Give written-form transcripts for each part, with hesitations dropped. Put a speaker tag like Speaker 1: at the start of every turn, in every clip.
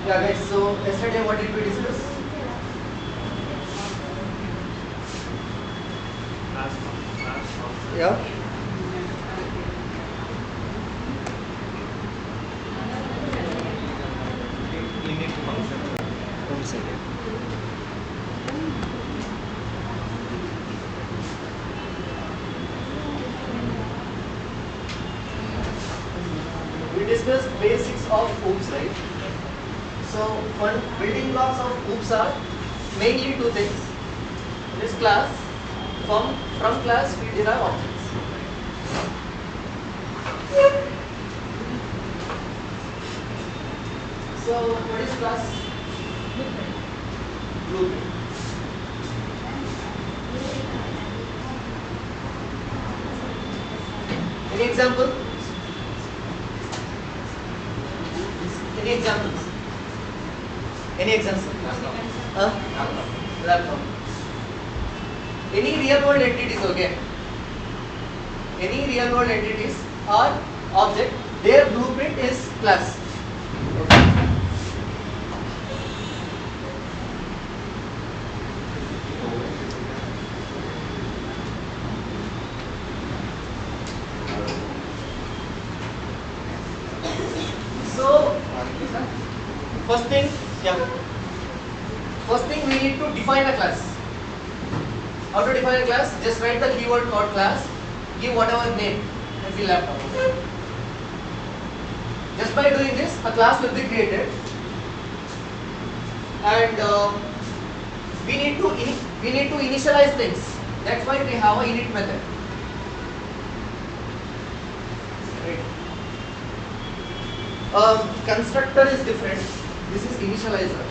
Speaker 1: Yeah, guys. So yesterday, what did we discuss? Yeah.
Speaker 2: Init function.
Speaker 1: One second. We discussed basics of OOPs, right? So one building blocks of OOPs are mainly two things. One is class. From class we derive objects. So what is class? Blueprint. Any example? Any examples? Any examples? Laptop. Any real world entities, okay? Any real world entities or object, their blueprint is class. Okay. So first thing, first thing we need to define a class. How to define a class? Just write the keyword called class, give whatever name and fill laptop. Just by doing this, a class will be created, and we need to initialize things. That's why we have a init method. Right. Constructor is different. This is initializer.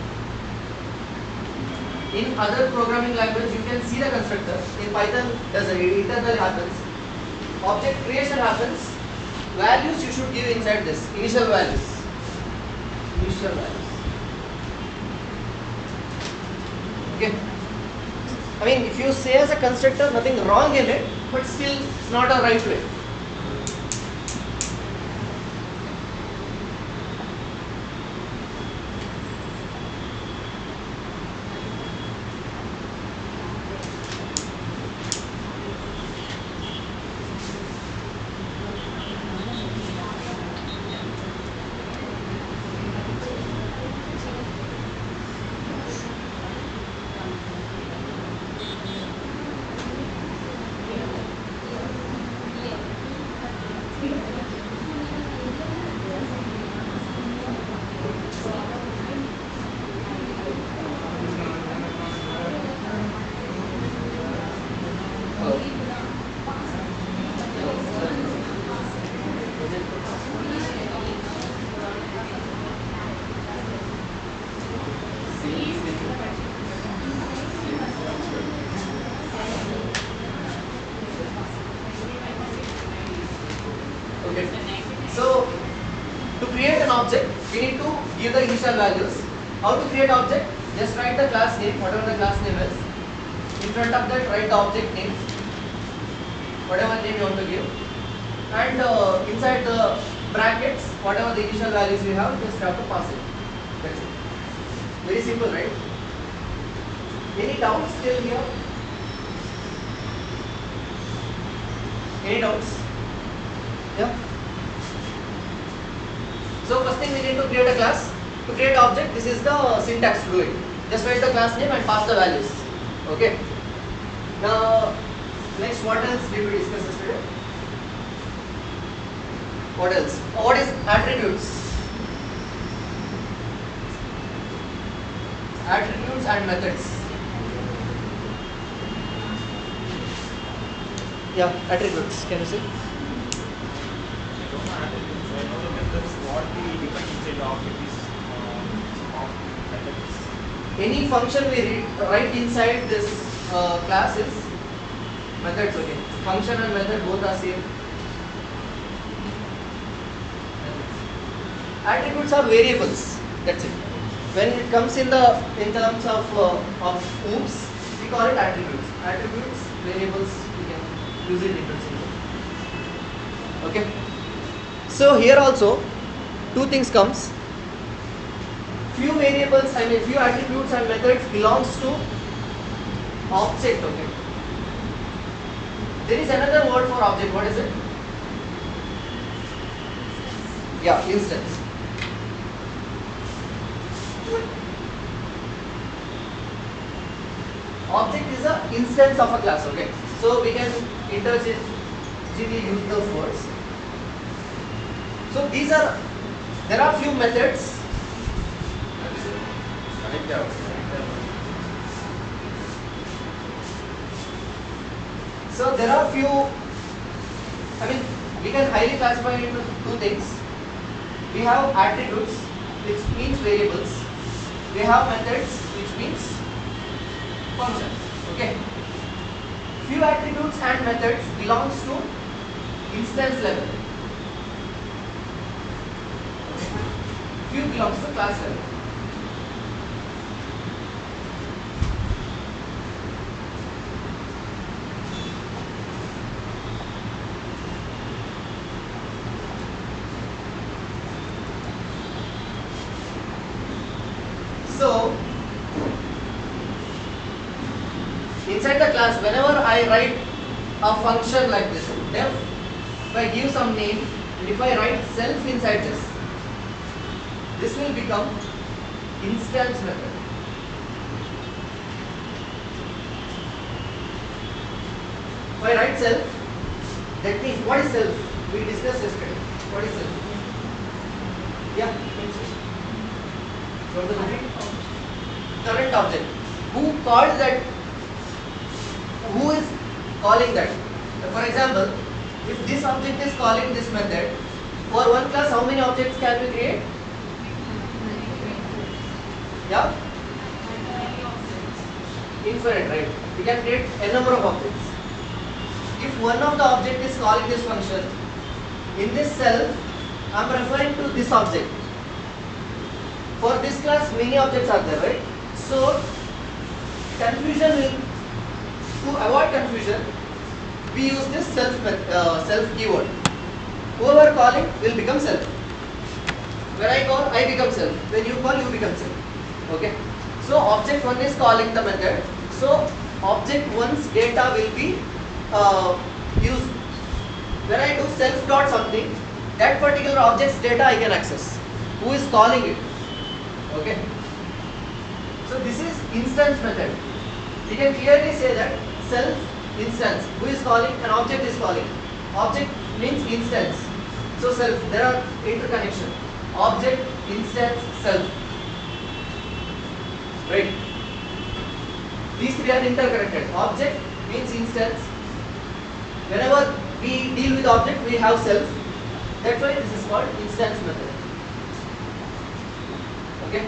Speaker 1: In other programming language, you can see the constructor. In Python, does internal happens. Object creation happens. Values you should give inside this. Initial values. Initial values. Okay. I mean, if you say as a constructor, nothing wrong in it, but still it's not a right way. Okay. So to create an object, we need to give the initial values. How to create object? Just write the class name, whatever the class name is. In front of that, write the object name, whatever name you want to give, and inside the brackets, whatever the initial values you have, just have to pass it. That's it. Very simple, right? Any doubts still here? Any doubts? Yeah. So first thing we need to create a class. To create object, this is the syntax to do it. Just write the class name and pass the values. Okay. Now, next, what else did we discuss yesterday? What else? What is attributes? Attributes and methods. Yeah, attributes. Can you see? Any function we write inside this class is methods. Okay, function and method both are same. Attributes are variables. That's it. When it comes in terms of OOPs, we call it attributes. Attributes, variables, we can use it interchangeably. Okay. So here also, two things comes. few variables, I mean few attributes and methods belongs to object. Okay. There is another word for object. What is it? Yeah, instance. Object is a instance of a class. Okay. So we can interchangeably use those words. So there are few methods. So there are few, I mean, we can highly classify it into two things. We have attributes, which means variables. We have methods, which means functions. Okay. Few attributes and methods belongs to instance level. Few belongs to class level. So, inside the class, whenever I write a function like this, def, if I give some name, and if I write self inside this will become instance method. If I write self, that means what is self? We discussed yesterday. What is self? Yeah. From the current object. Who called that? Who is calling that? For example, if this object is calling this method, for one class, how many objects can we create? Yeah? Infinite, right? We can create a number of objects. If one of the object is calling this function, in this self, I am referring to this object. For this class, many objects are there, right? So, confusion will, to avoid confusion, we use this self keyword. Whoever calling will become self. When I call, I become self. When you call, you become self. Okay. So object 1 is calling the method. So object 1's data will be used. When I do self dot something, that particular object's data I can access. Who is calling it? Okay. So this is instance method. We can clearly say that self instance. Who is calling? An object is calling. Object means instance. So self. There are interconnection. Object, instance, self. Right. These three are interconnected. Object means instance. Whenever we deal with object, we have self. That's why this is called instance method. Okay.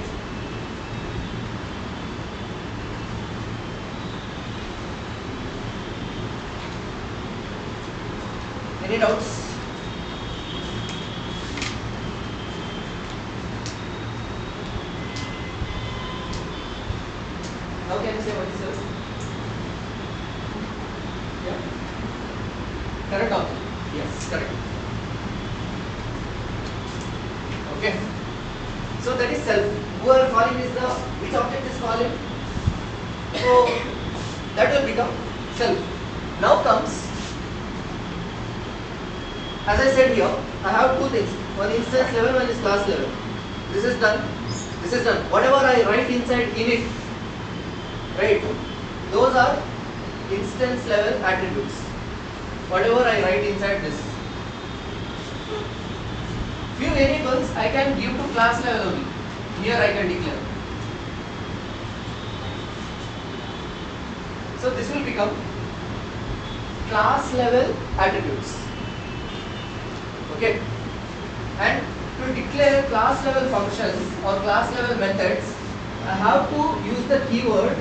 Speaker 1: Any doubts? Now can you say what is self? Yeah. Correct object. Yes, correct. Okay. So that is self. Whoever calling is the, which object is calling? So that will become self. Now comes, as I said here, I have two things. One instance level, one is class level. This is done. This is done. Whatever I write inside init, right? Those are instance level attributes. Whatever I write inside this. Few variables I can give to class level only. Here I can declare. So this will become class level attributes. Okay. And to declare class level functions or class level methods, I have to use the keyword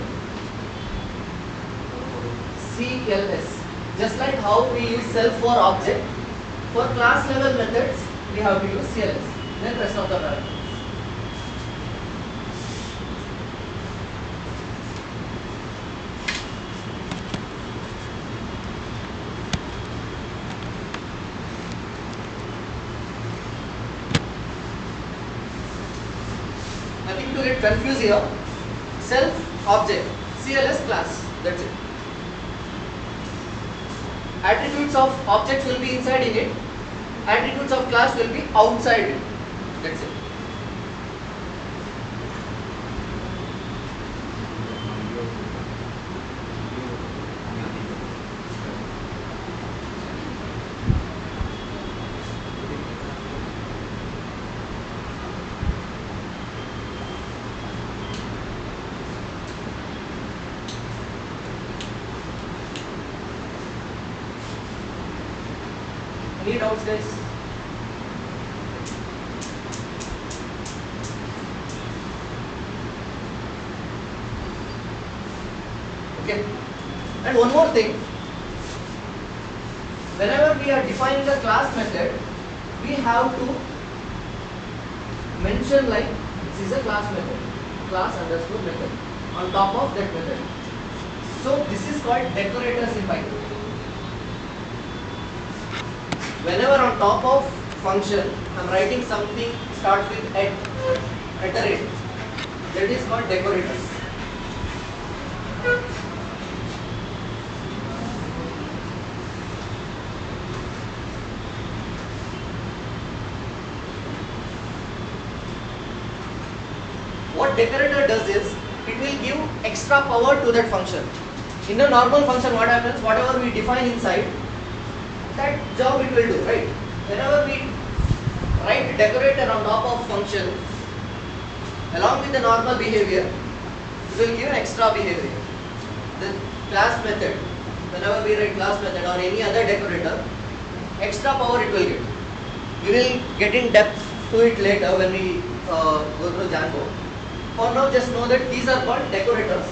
Speaker 1: CLS. Just like how we use self for object, for class level methods, we have to use CLS. Then rest of the parameters. Nothing to get confused here. Self object, CLS class. That's it. Attributes of objects will be inside in it. Attributes of class will be outside it. That's it. Any doubts, guys? Okay. And one more thing. Whenever we are defining the class method, we have to mention like this is a class method, class underscore method on top of that method. So this is called decorators in Python. Whenever on top of function I am writing something starts with at the rate, that is called decorators. What decorator does is it will give extra power to that function. In a normal function, what happens? Whatever we define inside, that job it will do, right? Whenever we write decorator on top of function, along with the normal behavior, it will give extra behavior. The class method, whenever we write class method or any other decorator, extra power it will get. We will get in depth to it later when we go to Django. For now, just know that these are called decorators.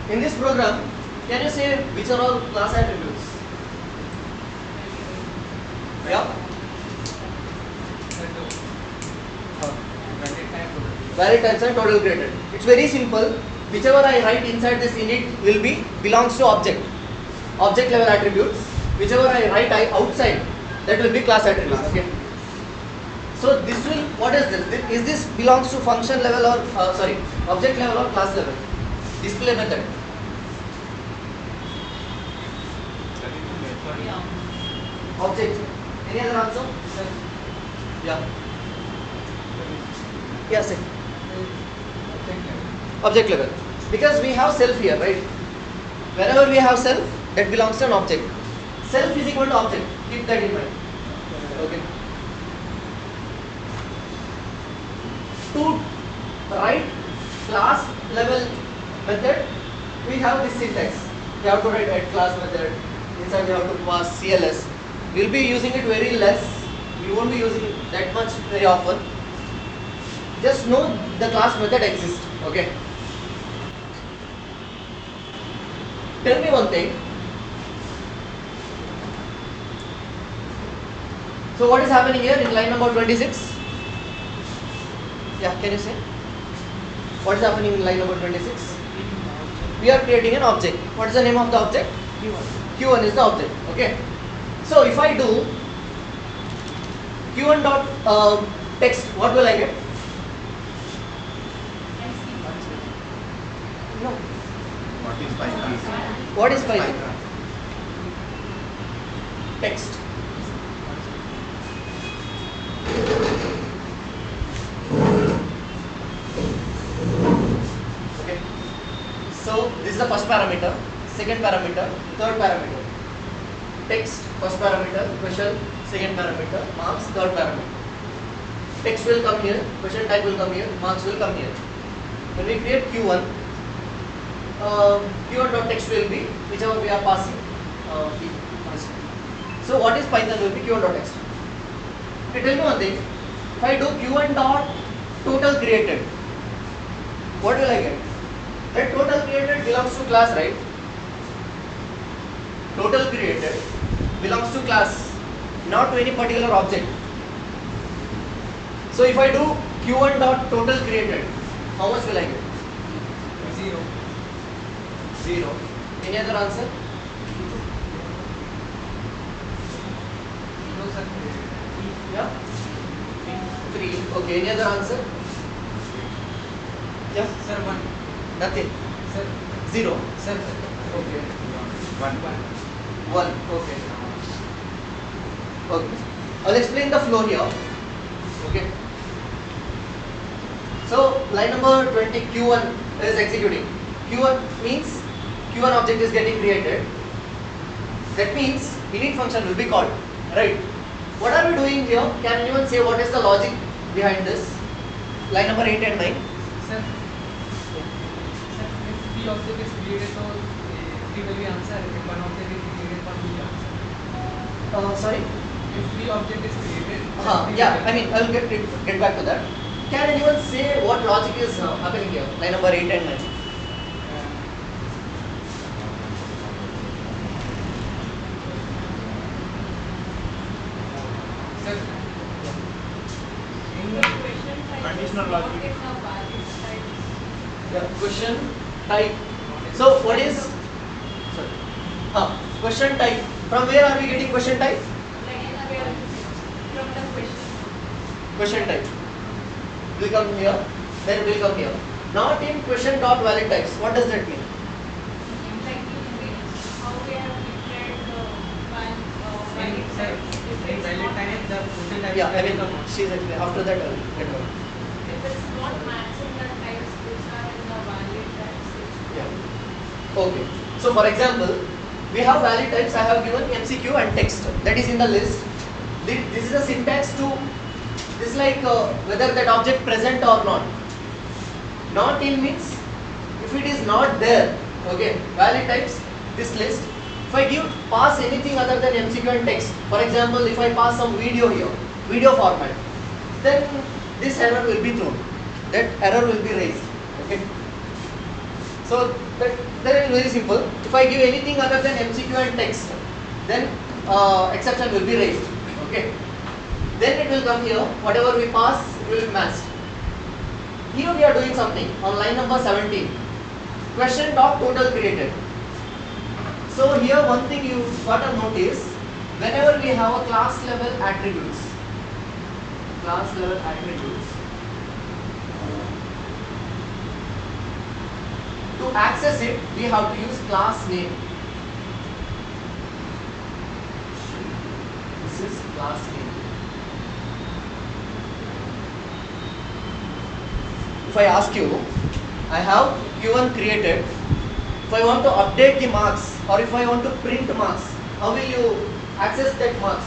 Speaker 1: In this program, can you say which are all class attributes? Yeah? Valid types and total created. It's very simple. Whichever I write inside this init will be belongs to object. Object level attributes. Whichever I write outside, that will be class attributes. Okay. So this will, what is this? Is this belongs to function level or object level or class level? Display method. Object. Any other answer? Yeah. Yes. Object level. Because we have self here, right? Whenever we have self, that belongs to an object. Self is equal to object. Keep that in mind. Okay. To write class level method, we have this syntax. We have to write at class method. Inside we have to pass CLS. We will be using it very less. We won't be using it that much very often. Just know the class method exists. Okay. Tell me one thing. So what is happening here in line number 26? Yeah, can you say? What is happening in line number 26? We are creating an object. What is the name of the object? Q1. Q1 is the object. Okay. So if I do Q1 dot text, what will I get? No.
Speaker 2: What is Python?
Speaker 1: What is Python? Text. Okay. So this is the first parameter, second parameter, third parameter. Text, first parameter, question, second parameter, marks, third parameter. Text will come here, question type will come here, marks will come here. When we create Q1, Q1 dot text will be whichever we are passing. So what is Python will be Q1 dot text. Okay, tell me one thing. If I do Q1 dot total created, what will I get? That total created belongs to class, right? total created belongs to class, not to any particular object. So if I do q1 dot total created, how much will I get?
Speaker 3: 0.
Speaker 1: 0. Any other answer?
Speaker 3: No, sir.
Speaker 1: Yeah? 3. Okay, any other answer? Yeah?
Speaker 3: Sir, 1.
Speaker 1: Nothing.
Speaker 3: Sir,
Speaker 1: 0.
Speaker 3: sir.
Speaker 1: Okay.
Speaker 2: 1.
Speaker 1: 1. Okay. Okay. I'll explain the flow here. Okay. So line number 20 Q1 is executing. Q1 means Q1 object is getting created. That means init function will be called. Right. What are we doing here? Can anyone say what is the logic behind this? Line number 8 and 9.
Speaker 3: Sir, if P object is created, so 3 will be answer. If 1 object is created, 1 will be answer.
Speaker 1: Sorry.
Speaker 3: If P object is created,
Speaker 1: Yeah. I mean, I will get back to that. Can anyone say what logic is happening here? Line number 8 and 9.
Speaker 3: Sir,
Speaker 2: Conditional logic.
Speaker 1: Yeah, question type. So what is question type? From where are we getting question type? Question type will come here, then will come here. Not in question dot valid types. What does that mean?
Speaker 3: sir, in valid time, the total type
Speaker 1: Yeah, I
Speaker 3: will
Speaker 1: mean
Speaker 3: come.
Speaker 1: she's explaining. After that I will get on.
Speaker 4: If it's not matching the types which are in the valid types,
Speaker 1: Yeah. Okay. So for example, we have valid types. I have given MCQ and text. That is in the list. This is a syntax to this like whether that object present or not. Not in means if it is not there. Okay. Valid types. This list. If I give pass anything other than MCQ and text. For example, if I pass some video here, video format, then this error will be thrown. That error will be raised. Okay. So that is very simple. If I give anything other than MCQ and text, then exception will be raised. Okay. Then it will come here. Whatever we pass, it will be matched. Here we are doing something on line number 17. Question dot total created. So here one thing you got to notice, whenever we have a class level attributes, to access it, we have to use class name. This is class name. If I ask you, I have Q1 created. If I want to update the marks or if I want to print marks, how will you access that marks?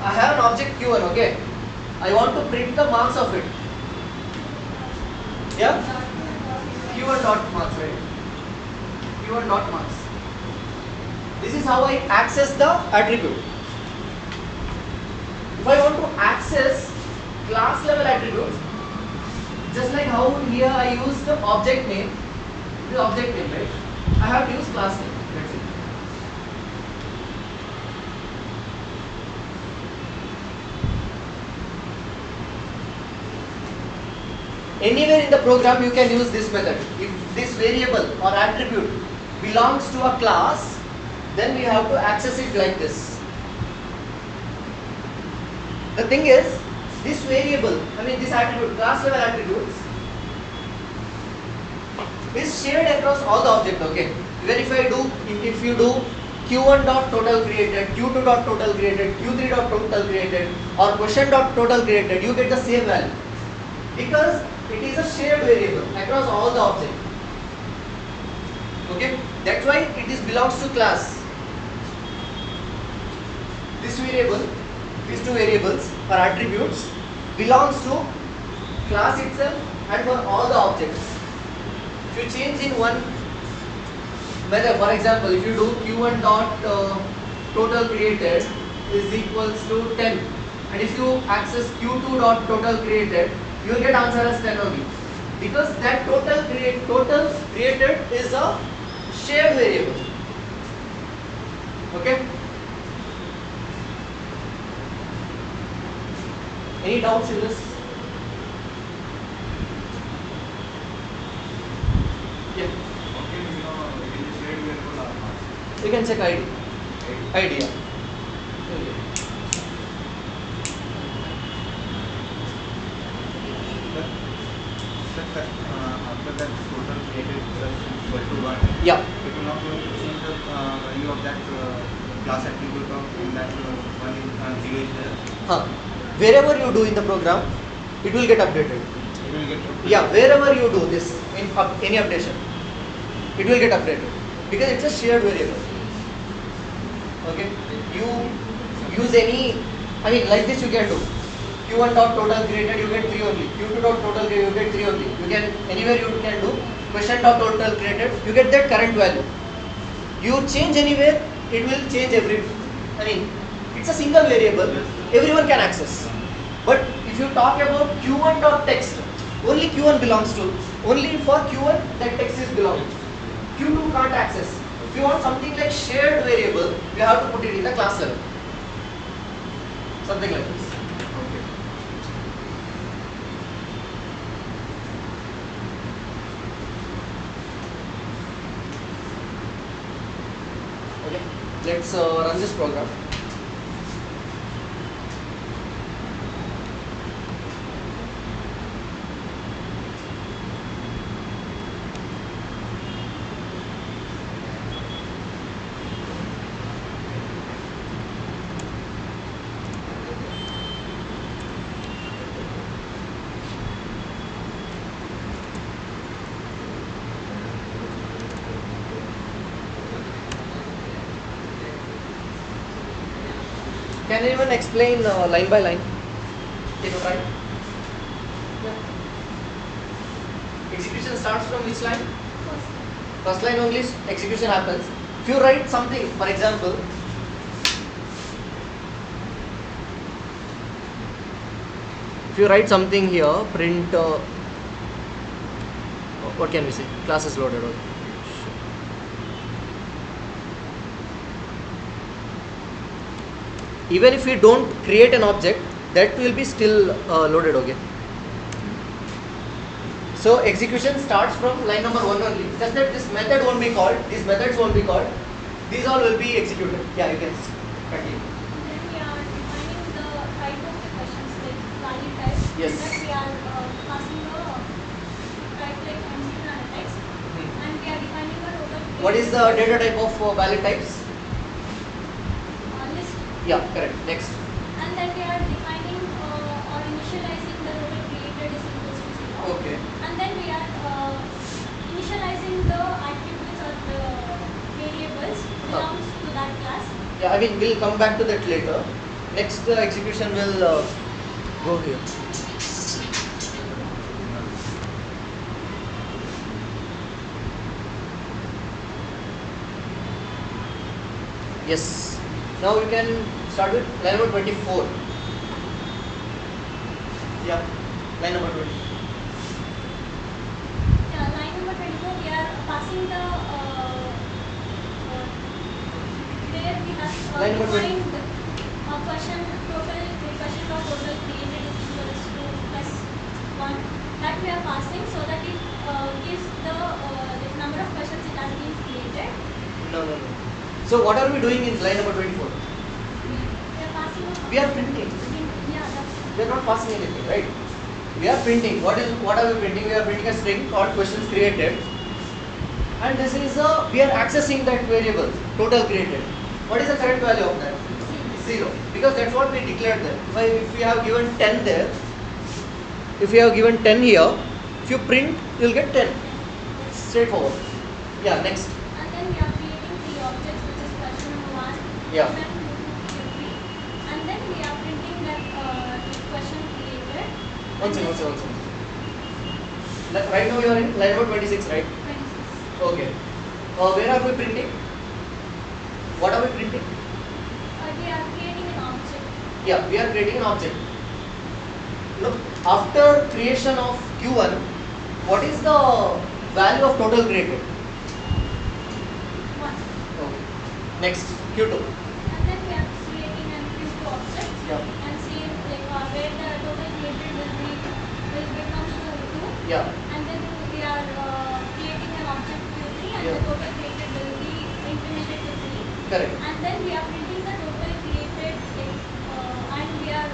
Speaker 1: I have an object Q1, okay? I want to print the marks of it. Yeah? Q1 dot marks, right? Q1 dot marks. This is how I access the attribute. If I want to access class level attributes, just like how here I use the object name, right? I have to use class name. That's it. Anywhere in the program you can use this method. If this variable or attribute belongs to a class, then we have to access it like this. The thing is, this variable, this attribute, class level attributes, is shared across all the object, okay? Even if you do q1 dot total created, q2 dot total created, q3 dot total created, or question dot total created, you get the same value. Because it is a shared variable across all the objects. Okay? That's why it belongs to class. This variable, these two variables or attributes belongs to class itself and for all the objects. If you change in one method, for example, if you do q1 dot total created is equals to 10, and if you access q2 dot total created, you will get answer as 10 only, because that total created is a shared variable. Okay. Any doubts in this? Yeah.
Speaker 2: Okay, you know, it is shared variable or not.
Speaker 1: You can check ID.
Speaker 2: Right?
Speaker 1: Idea.
Speaker 2: After that total created plus equal to 1,
Speaker 1: Yeah.
Speaker 2: it will not going to change the value of that class attribute of in that one zero is there.
Speaker 1: Wherever you do in the program, it will get updated.
Speaker 2: It will get
Speaker 1: Yeah, wherever you do this in any updation, it will get updated because it's a shared variable. Okay, you use any, I mean, like this you can do. Q1 dot total created, you get 3 only. Q2 dot total created, you get 3 only. You can anywhere you can do question dot total created, you get that current value. You change anywhere, it will change every. I mean, it's a single variable. Everyone can access. But if you talk about Q1 dot text, only Q1 belongs to. Only for Q1 that text is belonging. Q2 can't access. If you want something like shared variable, you have to put it in the class level. Something like this.
Speaker 2: Okay.
Speaker 1: Okay. Let's run this program. Can anyone explain line by line? Can you try? Yeah. Execution starts from which line? First line only execution happens. If you write something, for example, if you write something here, print, what can we say? Class is loaded. Okay. Even if we don't create an object, that will be still loaded. Okay. So execution starts from line number 1 only. Just that this method won't be called, these methods won't be called. These all will be executed. Yeah, you can continue.
Speaker 4: Then we are defining the type of the questions like value type.
Speaker 1: Yes.
Speaker 4: That we are passing the type like MCQ and a text. And we are defining the total.
Speaker 1: What is the data type of valid types?
Speaker 4: List.
Speaker 1: Yeah, correct. Next.
Speaker 4: And then we are defining or initializing the total created is equals to 0.
Speaker 1: Okay.
Speaker 4: And then we are initializing the attributes or the variables belongs to that class.
Speaker 1: Yeah, I mean we'll come back to that later. Next execution will go here. Yes. Now you can start with line number 24. Yeah, line number 20.
Speaker 4: Yeah, line number 24, we are passing the there we have
Speaker 1: Line number 20.
Speaker 4: defined question of total created is equals to plus 1 that we are passing so that it gives the number of questions it has been created.
Speaker 1: No. So what are we doing in line number 24?
Speaker 4: We are passing
Speaker 1: We are printing.
Speaker 4: yeah, that's
Speaker 1: We are not passing anything, right? We are printing. What are we printing? We are printing a string called questions created. And this is we are accessing that variable, total created. What is the current value of that? 0. Because that's what we declared there. If we have given 10 there, if we have given 10 here, if you print, you will get 10. Straightforward. Yeah, next.
Speaker 4: and then we are creating the objects which is question number 1.
Speaker 1: Yeah.
Speaker 4: Then 2, 3. And then we are printing that question created.
Speaker 1: One second. Right now you are in line number 26, right?
Speaker 4: 26.
Speaker 1: Okay. Where are we printing? What are we printing?
Speaker 4: We are creating an object.
Speaker 1: Yeah, we are creating an object. Look, after creation of Q1, what is the value of total created? Next, Q2.
Speaker 4: And then we are creating an Q2 object
Speaker 1: Yeah.
Speaker 4: and see like where the total created will become to 2.
Speaker 1: Yeah.
Speaker 4: And then we are creating an object Q3 and
Speaker 1: Yeah.
Speaker 4: the total created will be implemented to 3.
Speaker 1: Correct.
Speaker 4: And then we are printing the total created and we are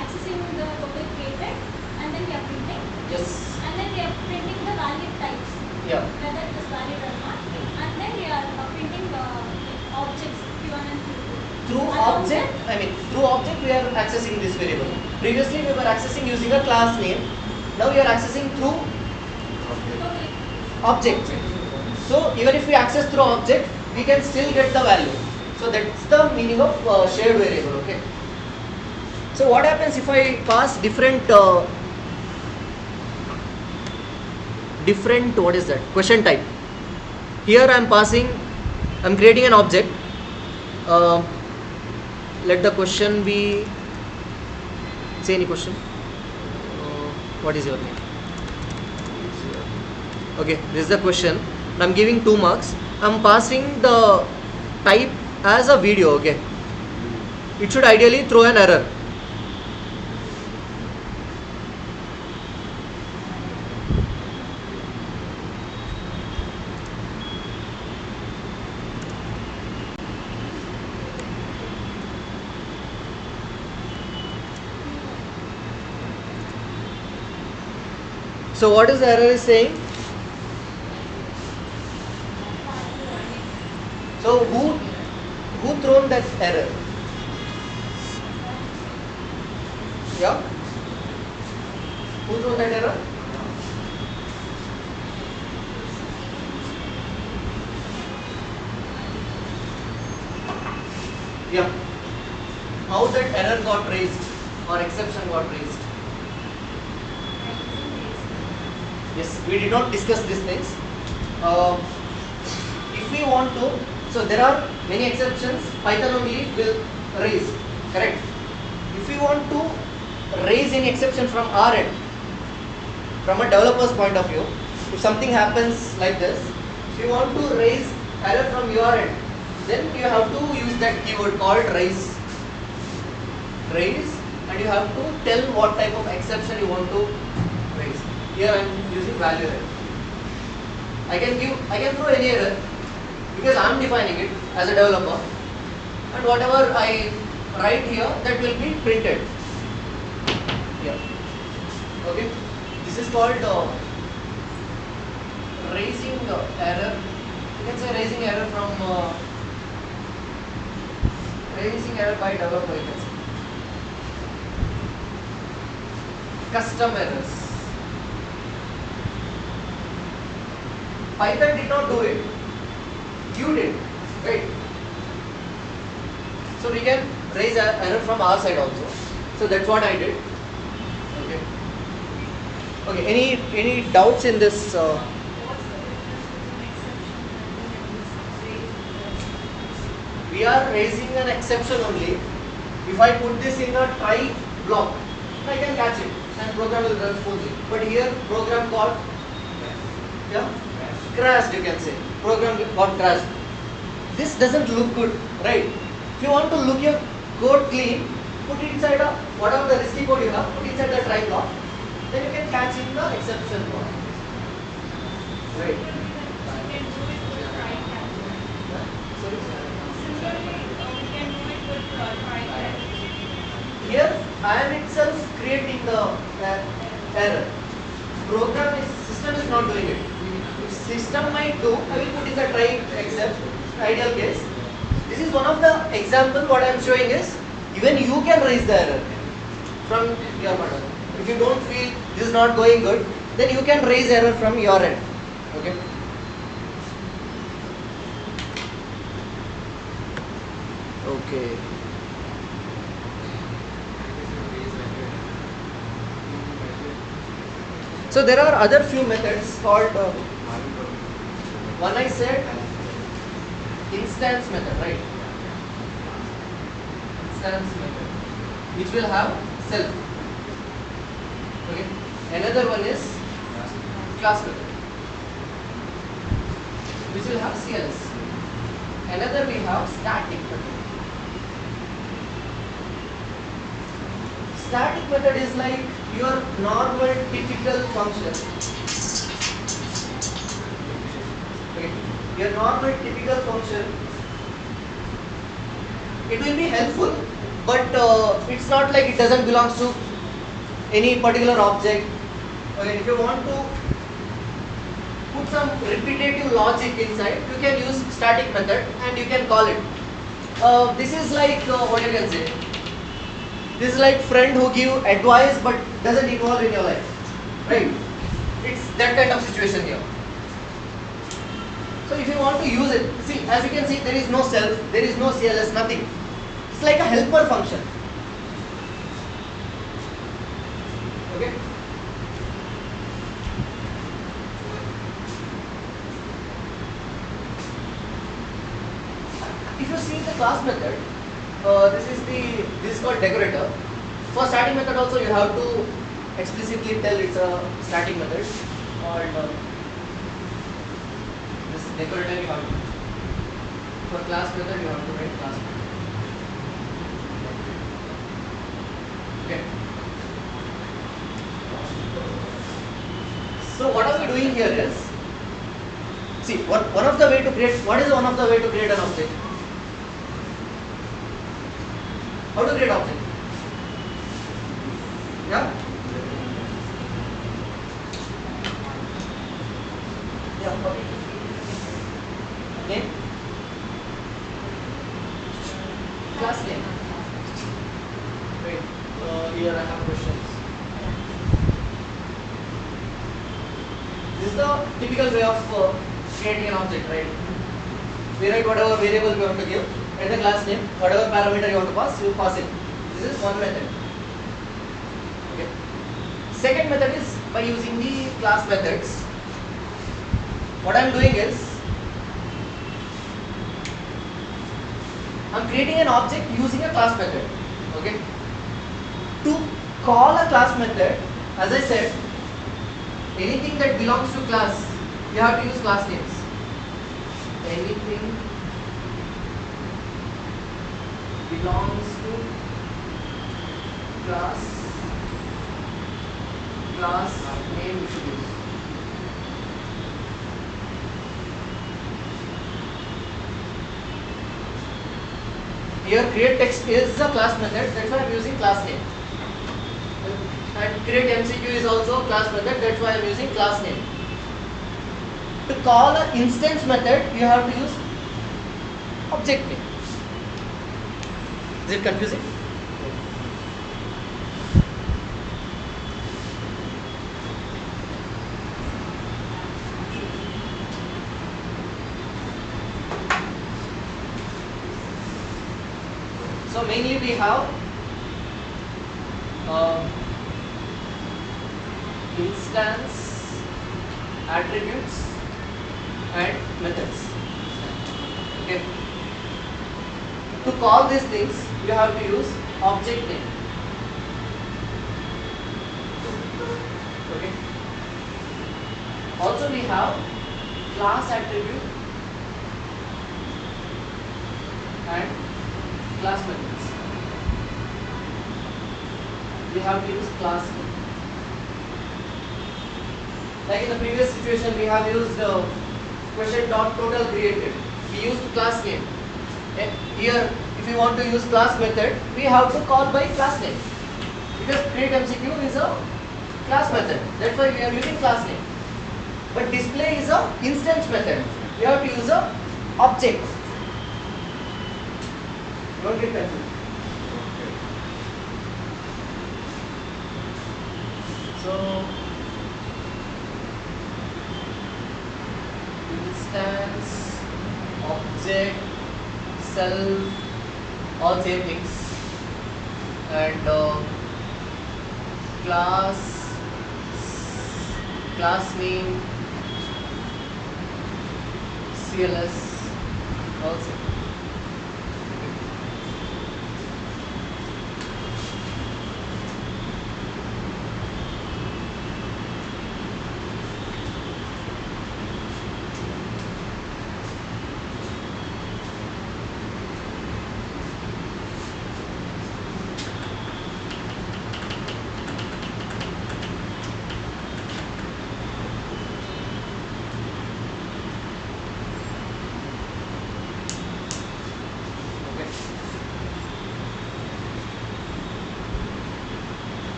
Speaker 4: accessing the total created and then we are printing.
Speaker 1: Yes.
Speaker 4: And then we are printing the valid types,
Speaker 1: Yeah.
Speaker 4: whether it is valid or not. And then we are printing objects Q1 and Q2.
Speaker 1: Through
Speaker 4: And
Speaker 1: object, through object we are accessing this variable. Previously we were accessing using a class name. Now we are accessing through
Speaker 4: Total
Speaker 1: object. So even if we access through object, we can still get the value. So that's the meaning of shared variable. Okay. So what happens if I pass different what is that? Question type. Here I am creating an object. Let the question be, say any question. What is your name? Okay, this is the question. I am giving 2 marks. I am passing the type as a video. Okay, it should ideally throw an error. So what is the error is saying? So who thrown that error? Yeah? Who thrown that error? Yeah. How that error got raised or exception got raised? Yes, we did not discuss these things. If we want to, so there are many exceptions Python only will raise, correct? If we want to raise any exception from our end, from a developer's point of view, if something happens like this, if you want to raise error from your end, then you have to use that keyword called raise, and you have to tell what type of exception you want to raise. Here I am using value error. I can throw any error because I am defining it as a developer, and whatever I write here, that will be printed here. Okay, this is called raising error. You can say raising error from raising error by developer. You can say custom errors. Python did not do it, you did, right? So we can raise an error from our side also. So that's what I did. Okay. Okay. Any doubts in this? We are raising an exception only. If I put this in a try block, I can catch it and program will run smoothly. But here program got crashed, you can say. Program got crashed. This doesn't look good, right? If you want to look your code clean, put it inside whatever the risky code you have, put inside the try block. Then you can catch in the exception block. Right. Here I am itself creating the error. System is not doing it. If system might do, I will put in the try except ideal case. This is one of the example. What I am showing is even you can raise the error from your model. If you don't feel this is not going good, then you can raise error from your end. Okay. Okay. So there are other few methods called one I said instance method, right? Instance method, which will have self. Okay. Another one is class method, which will have CLS. Another we have static method. Static method is like your normal typical function. Okay. Your normal typical function. It will be helpful, but it's not like it doesn't belong to any particular object. Okay. If you want to put some repetitive logic inside, you can use static method and you can call it. This is like what you can say. This is like friend who give advice but doesn't involve in your life, right? It's that kind of situation here. So if you want to use it, see, as you can see, there is no self, there is no CLS, nothing. It's like a helper function. Okay. If you see the class method, this is called decorator. For static method also you have to explicitly tell it's a static method called this decorator you have to. For class method you have to write class method. Okay. So what are we doing here is, see, one of the way to create, what is one of the way to create an object? How to create object? Yeah? Yeah, okay. Name? Class name. Wait, here I have questions. This is the typical way of creating an object, right? We write whatever variable we want to give, and the class name, whatever parameter you want to pass, you pass it. This is one method. Okay. Second method is by using the class methods. What I am doing is, I am creating an object using a class method. Okay. To call a class method, as I said, anything that belongs to class, you have to use class names. Anything belongs to class name you should use. Here create text is a class method, that's why I am using class name. And create MCQ is also class method, that's why I am using class name. To call an instance method, you have to use object name. Is it confusing? So mainly we have instance, attributes and methods. Okay. To call these things, you have to use object name. Okay. Also we have class attribute and class methods. We have to use class name. Like in the previous situation, we have used question dot total created. We used class name. And here, if you want to use class method, we have to call by class name, because create MCQ is a class method. That's why we are using class name. But display is a instance method. We have to use a object. Don't get confused. So instance, object, self, all same things, and class name, CLS, all same.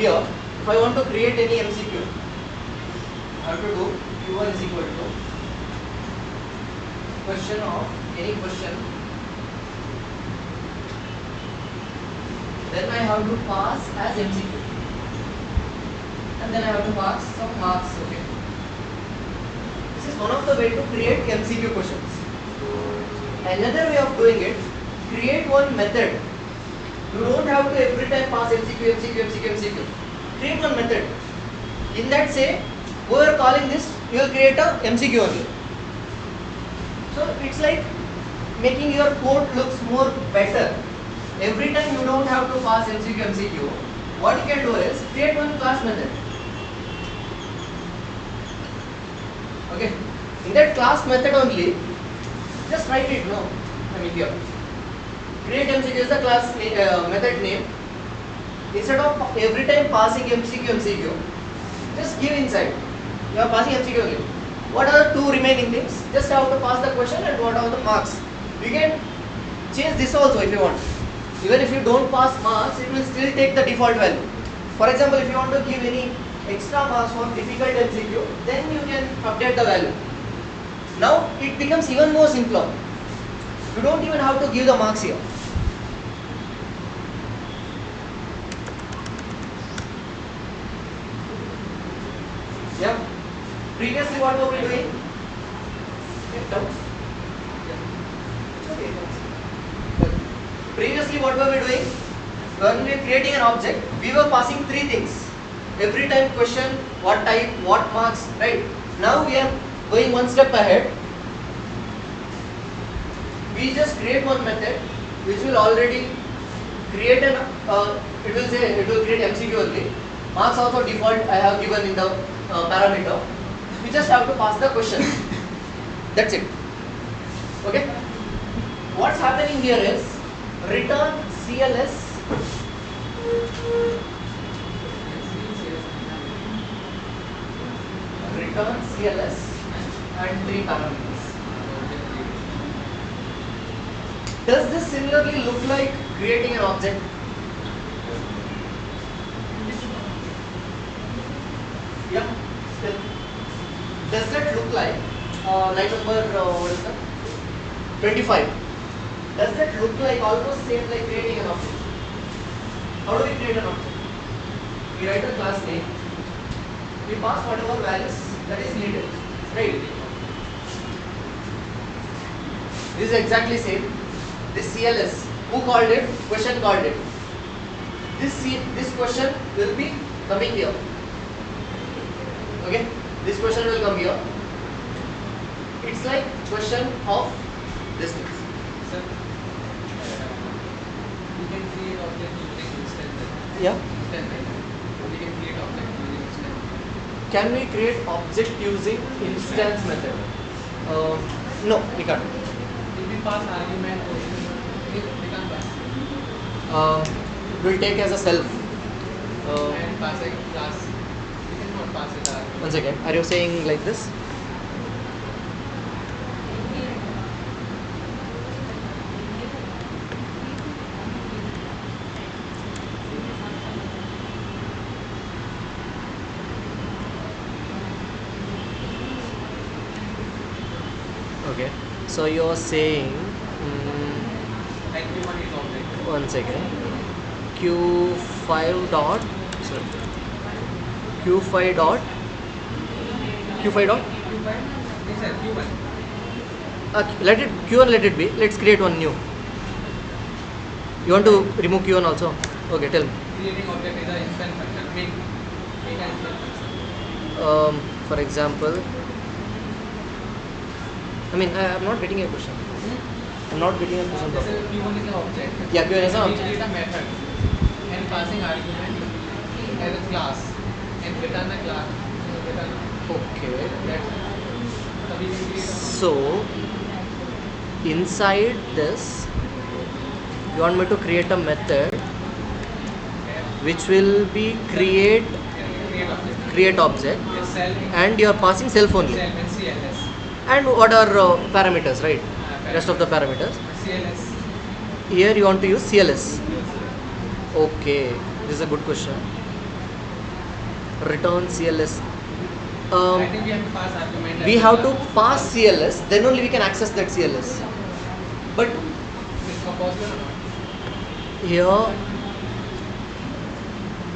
Speaker 1: here, if I want to create any MCQ, I have to do Q1 is equal to question of any question. Then I have to pass as MCQ, and then I have to pass some marks. Okay. This is one of the way to create MCQ questions. Another way of doing it, create one method. You don't have to every time pass MCQ, MCQ, MCQ, MCQ. Create one method. In that say, whoever calling this, you will create a MCQ only. So it's like making your code looks more better. Every time you don't have to pass MCQ, MCQ. What you can do is create one class method. Okay. In that class method only, just write it. No, I mean here. Create MCQ is the class method name. Instead of every time passing MCQ, MCQ, just give inside. You are passing MCQ only. What are the two remaining things? Just have to pass the question and what are the marks. You can change this also if you want. Even if you don't pass marks, it will still take the default value. For example, if you want to give any extra marks for difficult MCQ, then you can update the value. Now it becomes even more simpler. You don't even have to give the marks here. Yeah. Previously, what were we doing? Get down. Okay. Previously, what were we doing? When we were creating an object, we were passing three things. Every time question, what type, what marks, right? Now we are going one step ahead. We just create one method which will already create an, it will create MCQ only. Marks also default I have given in the parameter. We just have to pass the question. That's it. Okay. What's happening here is return CLS and three parameters. Does this similarly look like creating an object? Yeah. Still. Does that look like line number what is that? 25. Does that look like almost same like creating an object? How do we create an object? We write a class name. We pass whatever values that is needed. Right? This is exactly same. This CLS, who called it? Question called it. This question will be coming here. Okay? This question will come here. It's like question of this thing.
Speaker 3: Sir, we can create object using instance.
Speaker 1: Yeah.
Speaker 3: Instance, right? We can create object using instance.
Speaker 1: Can we create object using instance method? No, we can't.
Speaker 3: If we pass argument, we can't pass.
Speaker 1: We'll take as a self.
Speaker 3: And pass a class. We cannot pass it argument.
Speaker 1: One second. Are you saying like this? Okay. So you're saying.
Speaker 3: Like Q1 is object.
Speaker 1: One second. Q5 dot. Sorry. Q5 dot. Q5 dot.
Speaker 3: Q5? This is Q1.
Speaker 1: Let it Q1. Let it be. Let's create one new. You want to remove Q1 also? Okay. Tell me.
Speaker 3: Creating object is an instance function. Make an instance function.
Speaker 1: For example. I mean, I'm not getting a question. I'm not getting a question.
Speaker 3: This is Q1 is an object.
Speaker 1: Yeah, Q1 is an
Speaker 3: We
Speaker 1: object.
Speaker 3: create a method and passing argument as a class and return a class. Return
Speaker 1: Okay.
Speaker 3: that. So we can create a
Speaker 1: So inside this, you want me to create a method which will be create object,
Speaker 3: Yes, self
Speaker 1: and you are passing self only.
Speaker 3: self and CLS.
Speaker 1: And what are parameters, right? Rest of the parameters.
Speaker 3: CLS.
Speaker 1: Here you want to use CLS. Okay, this is a good question. Return CLS.
Speaker 3: I think we have to pass argument.
Speaker 1: We have to pass CLS, then only we can access that CLS. But
Speaker 3: It's possible or not?
Speaker 1: here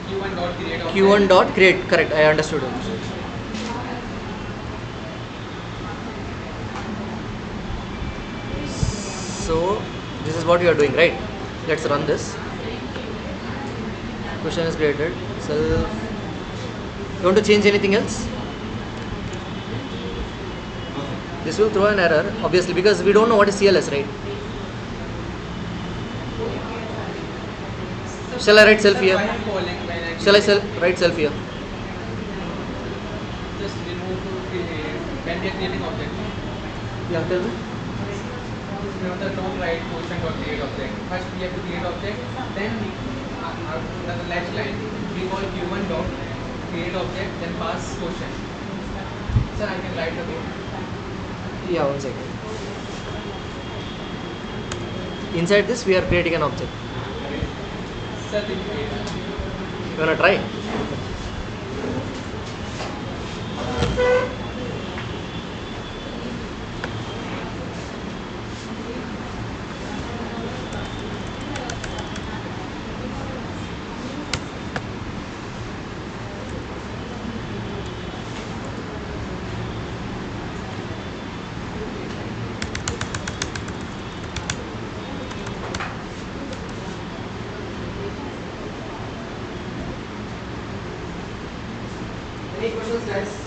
Speaker 3: Q1 dot create object.
Speaker 1: Q1 dot create, correct, I understood it. So this is what you are doing, right? Let's run this. Question is created. Self. You want to change anything else? This will throw an error, obviously, because we don't know what is CLS, right? Shall I write self here?
Speaker 3: Why I'm calling when I
Speaker 1: Shall I write self here?
Speaker 3: just remove when we are creating object.
Speaker 1: Yeah, tell me.
Speaker 3: Remember, don't write quotient dot create object. First we have to create object, then the next line we call Q1 dot create object, then pass quotient. Sir, I can write the code.
Speaker 1: Yeah, 1 second. Inside this, we are creating an object.
Speaker 3: Certificate.
Speaker 1: You wanna try? Any questions, guys?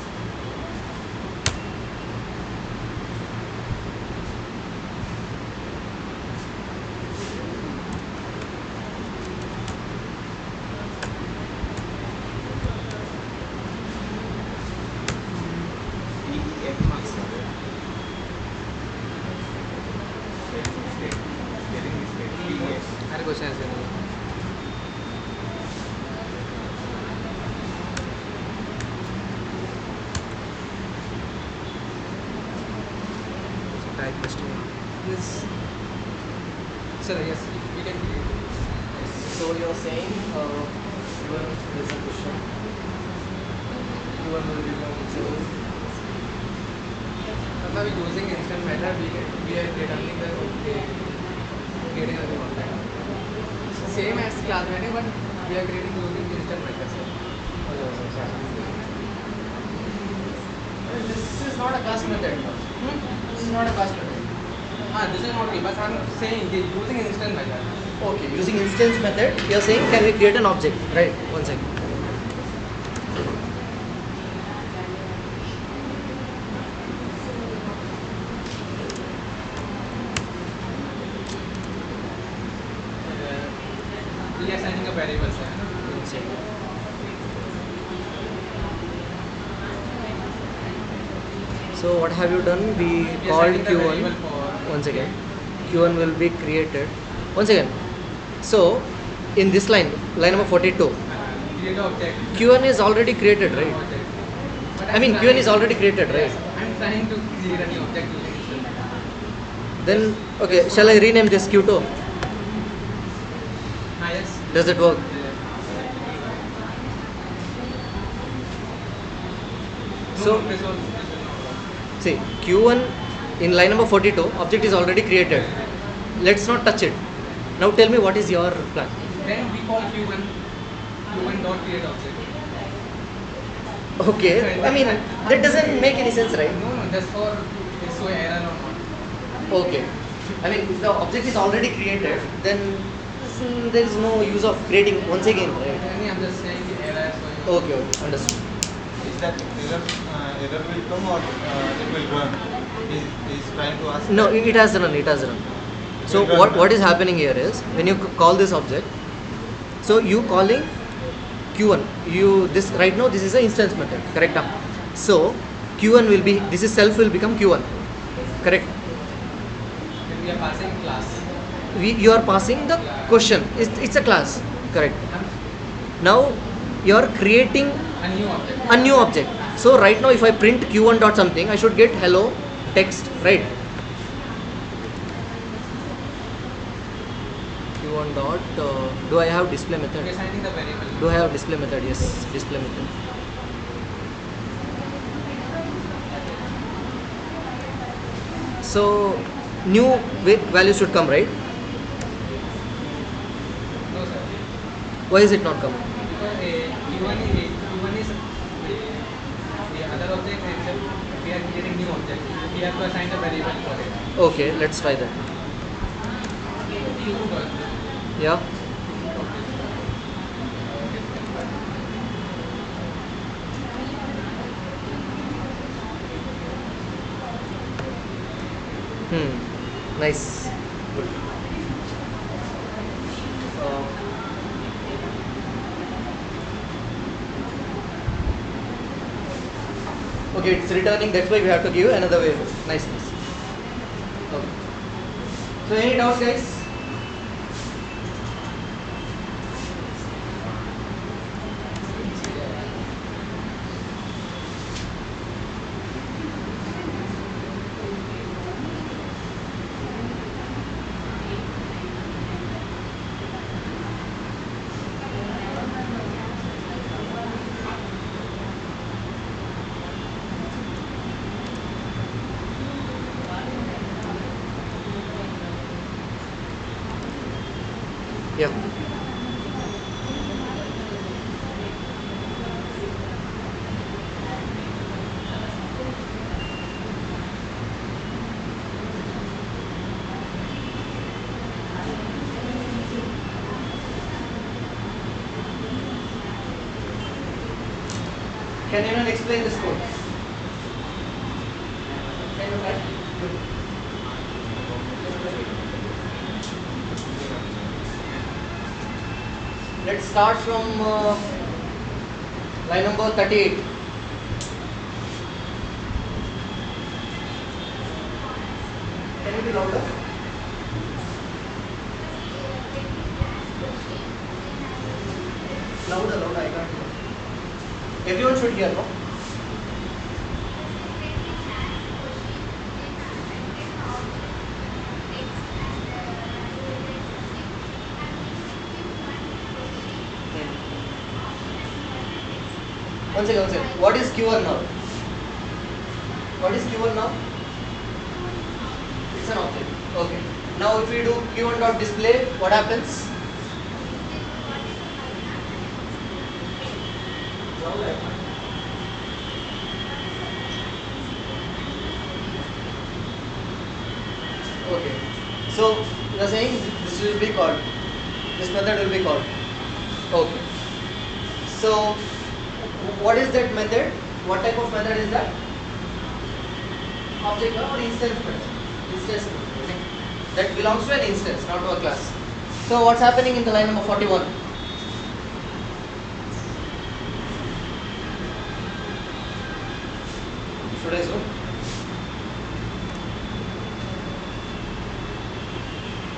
Speaker 3: Other question is
Speaker 1: Type question.
Speaker 3: yes. Sir, yes, we can create.
Speaker 1: So you're saying, given there's a question, Q1 will become zero.
Speaker 3: Now we using instant method, we are returning the creating a new object. Same as class method, but we are creating using instant method. Sir.
Speaker 1: This is not a class method. This is not a class method.
Speaker 3: This is not me, but I'm saying using instant method.
Speaker 1: Okay, using instance method, you're saying can we create an object, right? 1 second.
Speaker 3: We are assigning a variable, sir.
Speaker 1: 1 second. So what have you done? We
Speaker 3: We are
Speaker 1: called
Speaker 3: assigning the variable
Speaker 1: Q1.
Speaker 3: for
Speaker 1: 1 second. Q1 will be created. 1 second. So in this line number 42,
Speaker 3: create object.
Speaker 1: Q1 is already created, right?
Speaker 3: Object. But
Speaker 1: I mean
Speaker 3: I'm
Speaker 1: Q1 is
Speaker 3: trying-
Speaker 1: already created, right?
Speaker 3: Yes, I'm trying to create a new object using instant method.
Speaker 1: Then okay, shall I rename this Q2?
Speaker 3: Yes.
Speaker 1: Does it work? So-
Speaker 3: this will not
Speaker 1: See, Q1 in line number 42, object is already created. Let's not touch it. Now tell me what is your plan?
Speaker 3: work. Then we call Q1 dot create object.
Speaker 1: Okay, I mean that doesn't make any sense, right?
Speaker 3: No, just for show error or not.
Speaker 1: Okay, I mean if the object is already created, then there is no use of creating once again, right?
Speaker 3: Only I'm just saying the error showing.
Speaker 1: Okay, understood.
Speaker 2: Is that error will come or it will run? Is trying to ask.
Speaker 1: No, it has run. It has run. So what is happening here is when you call this object, so you calling Q1. This right now this is an instance method, correct? So Q1 will be, this is self will become Q1, correct?
Speaker 3: Then we are passing class.
Speaker 1: You are passing the question. It's a class, correct? Now you are creating
Speaker 3: A new object.
Speaker 1: a new object. So right now if I print Q1 dot something, I should get hello text, right? Q1 dot. Do I have display
Speaker 3: We are
Speaker 1: method?
Speaker 3: assigning the variable.
Speaker 1: Do I have display method? Yes, display method. So new value should come, right?
Speaker 3: No, sir.
Speaker 1: Why is it not coming?
Speaker 3: Because Q1 is the other object, and we are creating new object. We have to assign the variable for it.
Speaker 1: Okay, let's try that. Yeah. Nice. Good. Okay, it's returning. That's why we have to give another way. Nice. Okay. So any doubts, guys? Yeah. Can anyone explain this code? Can you try? Good. Let's start from line number 38. Can you be louder? Louder, I can't hear. Everyone should hear, no? One second. What is Q1 now? What is Q1 now? It's an object. Okay. Now if we do Q1 dot display, what happens? Okay. So you are saying this will be called. This method will be called. Okay. So what is that method? What type of method is that? Object or instance method? Instance method. Okay. That belongs to an instance, not to a class. So what's happening in the line number 41? Should I zoom?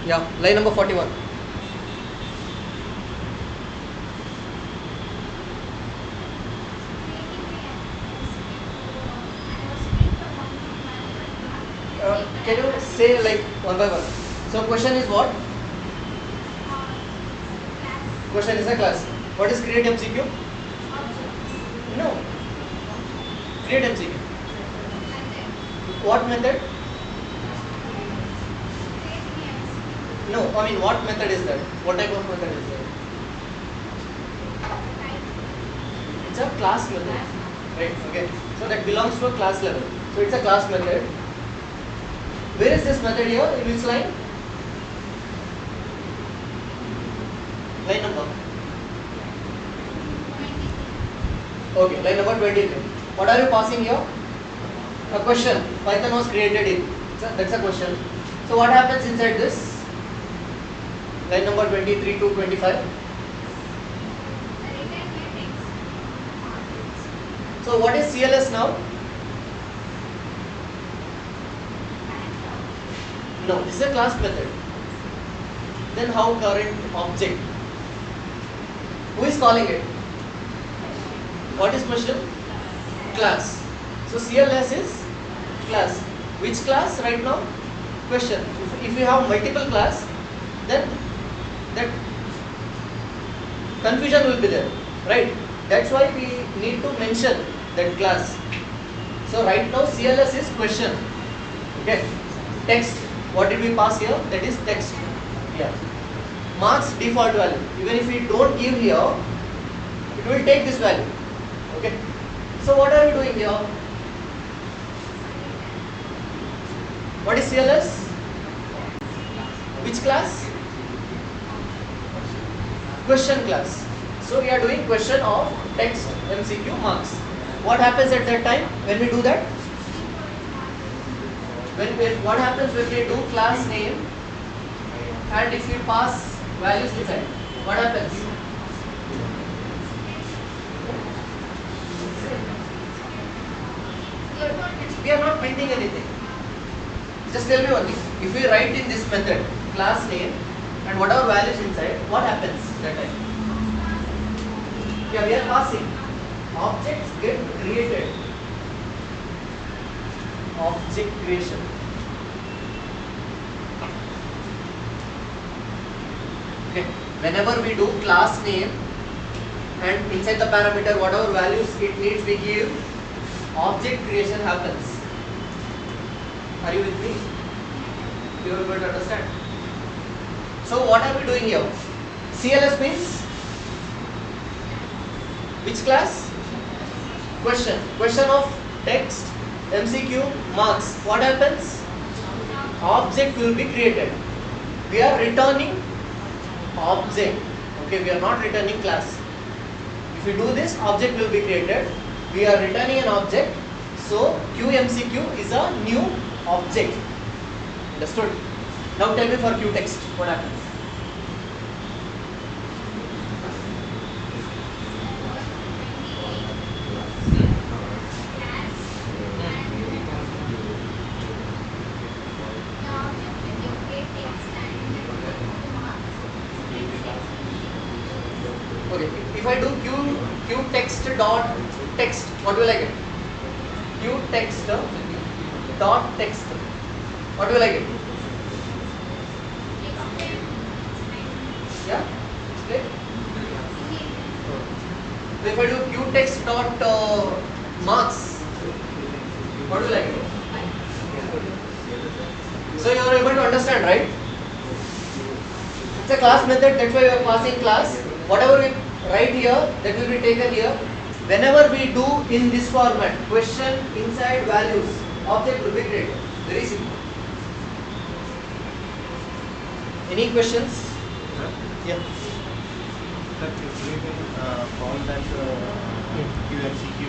Speaker 1: Yeah, line number 41. Can you say like one by one? So question is what? Question is a class. What is create MCQ? No. Create MCQ. What method? No, I mean what method is that? What type of method is that? It's a class method. Right, okay. So that belongs to a class level. So it's a class method. Where is this method here? In which line? Line number? Okay, line number 23. What are you passing here? A question. Python was created in. That's a question. So what happens inside this? Line number 23 to 25. So what is CLS now? No, this is a class method. Then how current object? Who is calling it? What is question? Class. So CLS is class. Which class right now? Question. If you have multiple class, then that confusion will be there, right? That's why we need to mention that class. So right now CLS is question. Okay. text. What did we pass here? That is text. Here. Marks default value. Even if we don't give here, it will take this value. Okay. So what are we doing here? What is CLS? Which class? Question class. So we are doing question of text MCQ marks. What happens at that time when we do that? What happens when we do class name and if we pass values inside? What happens? We are not printing anything. Just tell me one thing. If we write in this method class name and whatever values inside, what happens that time? Yeah, we are passing. Objects get created. Object creation. Okay. Whenever we do class name and inside the parameter whatever values it needs we give, object creation happens. Are you with me? You are going to understand. So what are we doing here? CLS means which class? Question. Question of text, MCQ, marks. What happens? Object will be created. We are returning object. Okay, we are not returning class. If we do this, object will be created. We are returning an object. So QMCQ is a new object. Understood? Now tell me for QText, what happens? Okay, if I do QText dot text, what will I get? QText dot text. What will I get? Yeah? Explain. So if I do QText dot marks, what will I get? So you are able to understand, right? It's a class method, that's why we are passing class. Whatever we write here, that will be taken here. Whenever we do in this format, question inside values, object will be created. Very simple. Any questions?
Speaker 2: Sir?
Speaker 1: Yeah.
Speaker 2: Sir, if we can call that QMCQ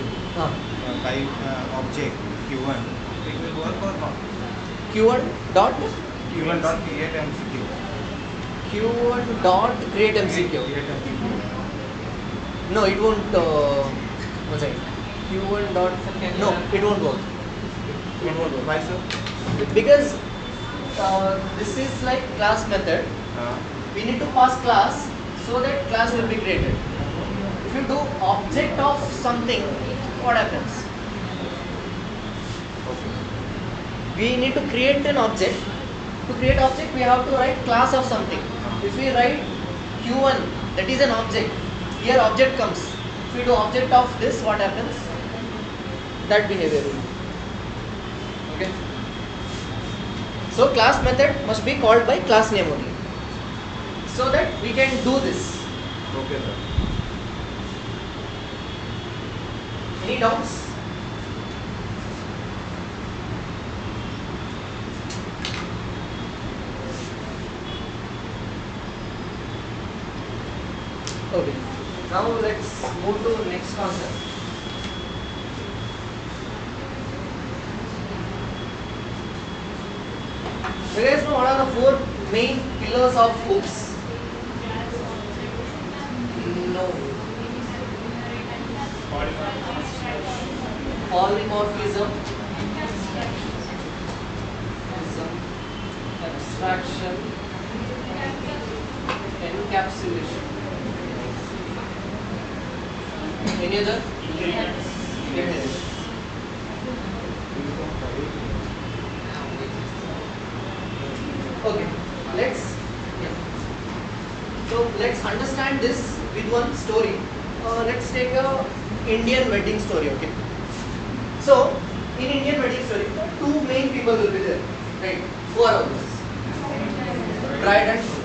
Speaker 2: by object Q1, it will work or not?
Speaker 1: Q1 dot
Speaker 2: Q1 dot create MCQ.
Speaker 1: Q1 dot create MCQ.
Speaker 2: Create MCQ.
Speaker 1: No, it won't. One second. Q1 dot. No, it won't work. It won't work.
Speaker 2: Why, sir?
Speaker 1: Because this is like class method. We need to pass class so that class will be created. If you do object of something, what happens? We need to create an object. To create object, we have to write class of something. If we write Q1, that is an object. Here object comes. If we do object of this, what happens? That behavior will be. Okay. So class method must be called by class name only. So that we can do this.
Speaker 2: Okay, sir.
Speaker 1: Any doubts? Okay. Now let's move to next concept. You guys know what are the four main pillars of hooks? No. Polymorphism, abstraction, encapsulation. Any other? Yes. Okay, let's understand this with one story. Let's take a Indian wedding story. Okay. So in Indian wedding story, two main people will be there, right? Who are all those? Bride and groom.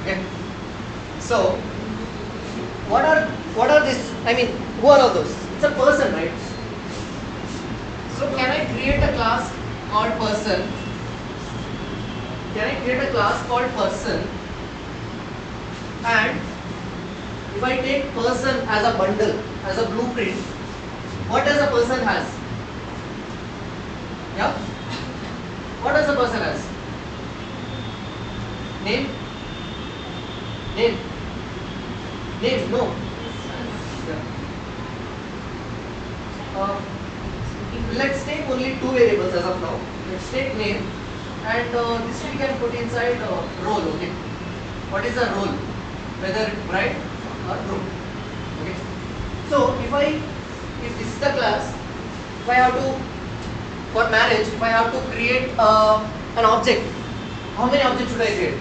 Speaker 1: Okay. So, what are this? I mean, who are all those? It's a person, right? So, can I create a class called person? Can I create a class called person? And if I take person as a bundle, as a blueprint, what does a person has? Yeah? What does a person has? Name? Name? Name? No. Let's take only two variables as of now. Let's take name and this we can put inside role. Okay. What is the role? Whether bride or groom. Okay. So if this is the class, if I have to, for marriage, if I have to create an object, how many objects should I create?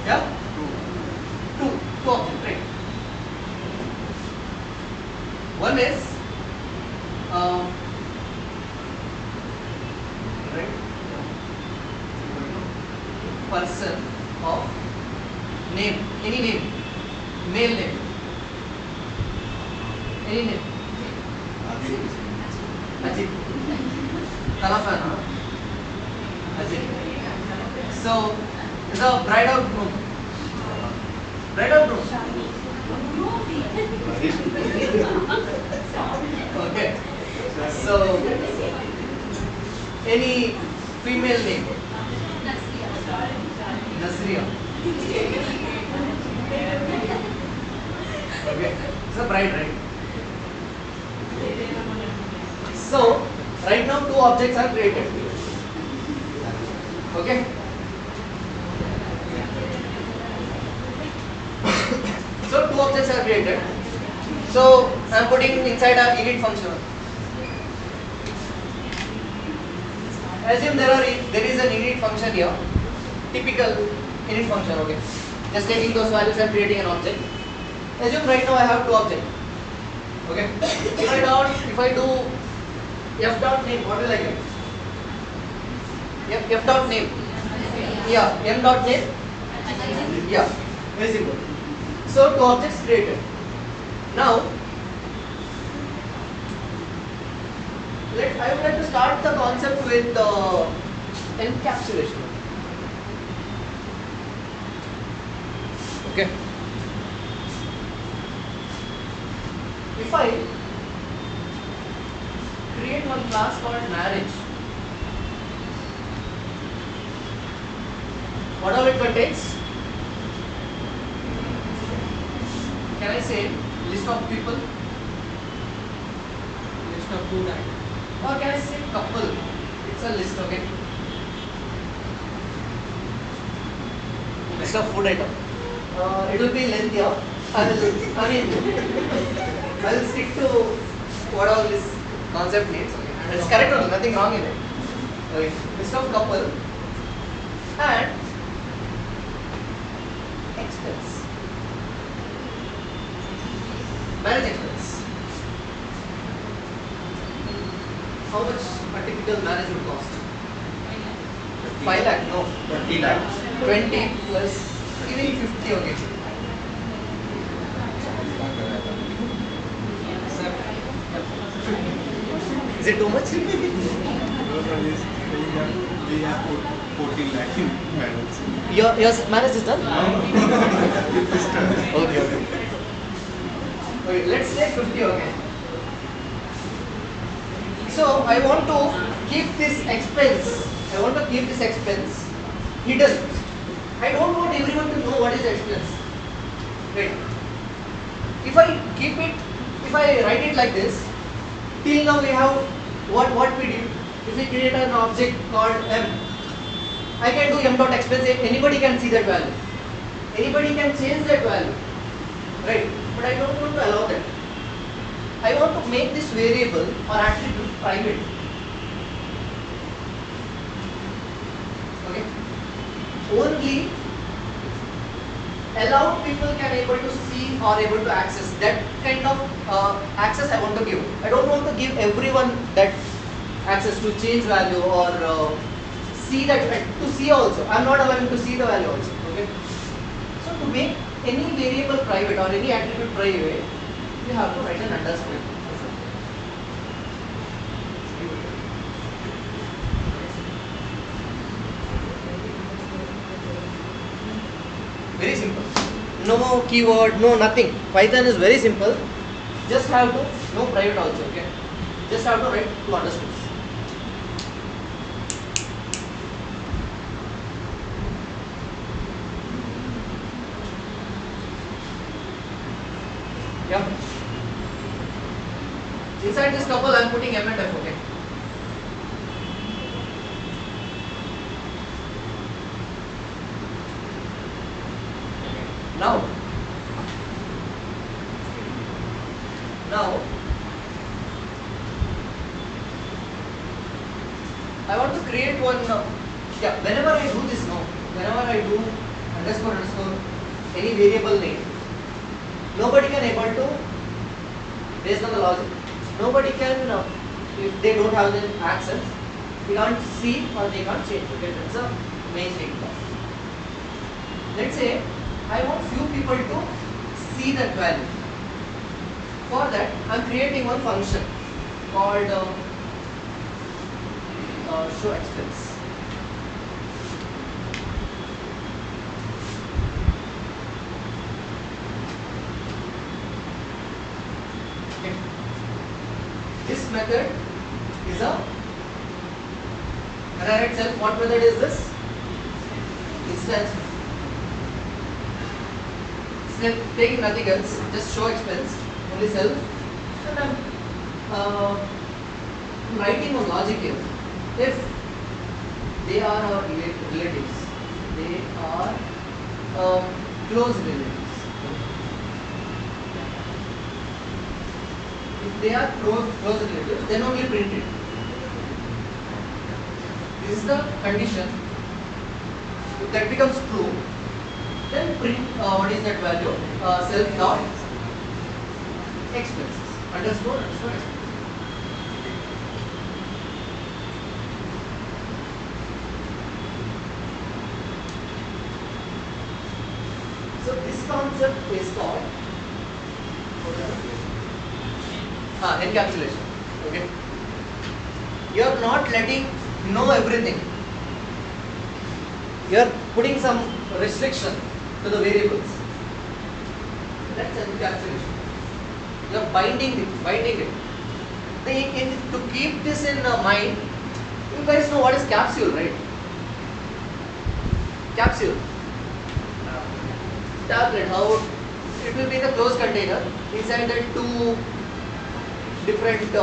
Speaker 1: Yeah? Two objects, right? One is right, person of name, any name, male name, any name. Ajit. Kalafan, huh? Ajit. So, the bride or groom? Bride or groom? Okay. So, any female name? Nasriya. Okay. It's a bride, right? So, right now two objects are created. Okay. So two objects are created. So I am putting inside a init function. Assume there is an init function here. Typical init function. Okay. Just taking those values and creating an object. Assume right now I have two objects. Okay. If I do f dot name, what will I get? F dot name. Yeah. M dot name. Yeah. Very simple. So two objects created. Now, I would like to start the concept with encapsulation. Okay. If I create one class called marriage, what all it contains? Can I say list of people?
Speaker 3: List of food items.
Speaker 1: Or can I say couple? It's a list, okay? List of food item. It will be lengthier. I will stick to what all this concept means. Okay. It's correct or nothing wrong in it. Okay. List of couple and expense. Marriage expense. How much a typical marriage would cost? 5 lakh? No.
Speaker 2: 20 lakhs.
Speaker 1: 20 plus even 50, okay. Is it too much?
Speaker 2: We have 14 lakh in marriage.
Speaker 1: Your marriage is done?
Speaker 2: No.
Speaker 1: Okay. Okay, let's take 50, okay. So I want to keep this expense. I want to keep this expense hidden. I don't want everyone to know what is the expense. Right. If I keep it, if I write it like this, till now we have what we did. If we create an object called M, I can do M dot expense. Anybody can see that value. Anybody can change that value. Right. But I don't want to allow that. I want to make this variable or attribute private. Okay. Only allowed people can able to see or able to access. That kind of access I want to give. I don't want to give everyone that access to change value or see that, to see also. I am not allowing to see the value also. Okay. So to make any variable private or any attribute private, you have to write an underscore. Very simple. No keyword, no nothing. Python is very simple. Just have to no private also. Okay. Just have to write two underscores. Yeah. Inside this couple, I am putting M and F. Okay. Now, I want to create one. Yeah. Whenever I do this, whenever I do underscore any variable name, nobody can able to, based on the logic, nobody can, if they don't have the access, they can't see or they can't change. Okay, that's a main thing. Let's say I want few people to see that value. For that, I am creating one function called show expense. Okay. This method is a, when I write self, what method is this? Instance. Taking nothing else, just show expense, only self, and I'm writing a logic here. If they are our relatives, they are close relatives. If they are close relatives, then only print it. This is the condition. If that becomes true, then print what is that value? Self dot expenses underscore expenses. So this concept is called encapsulation. Okay. You are not letting know everything. You are putting some restriction to the variables. That's encapsulation. You are binding it. To keep this in mind, you guys know what is capsule, right? Capsule. Tablet. How it will be in a closed container. Inside that two different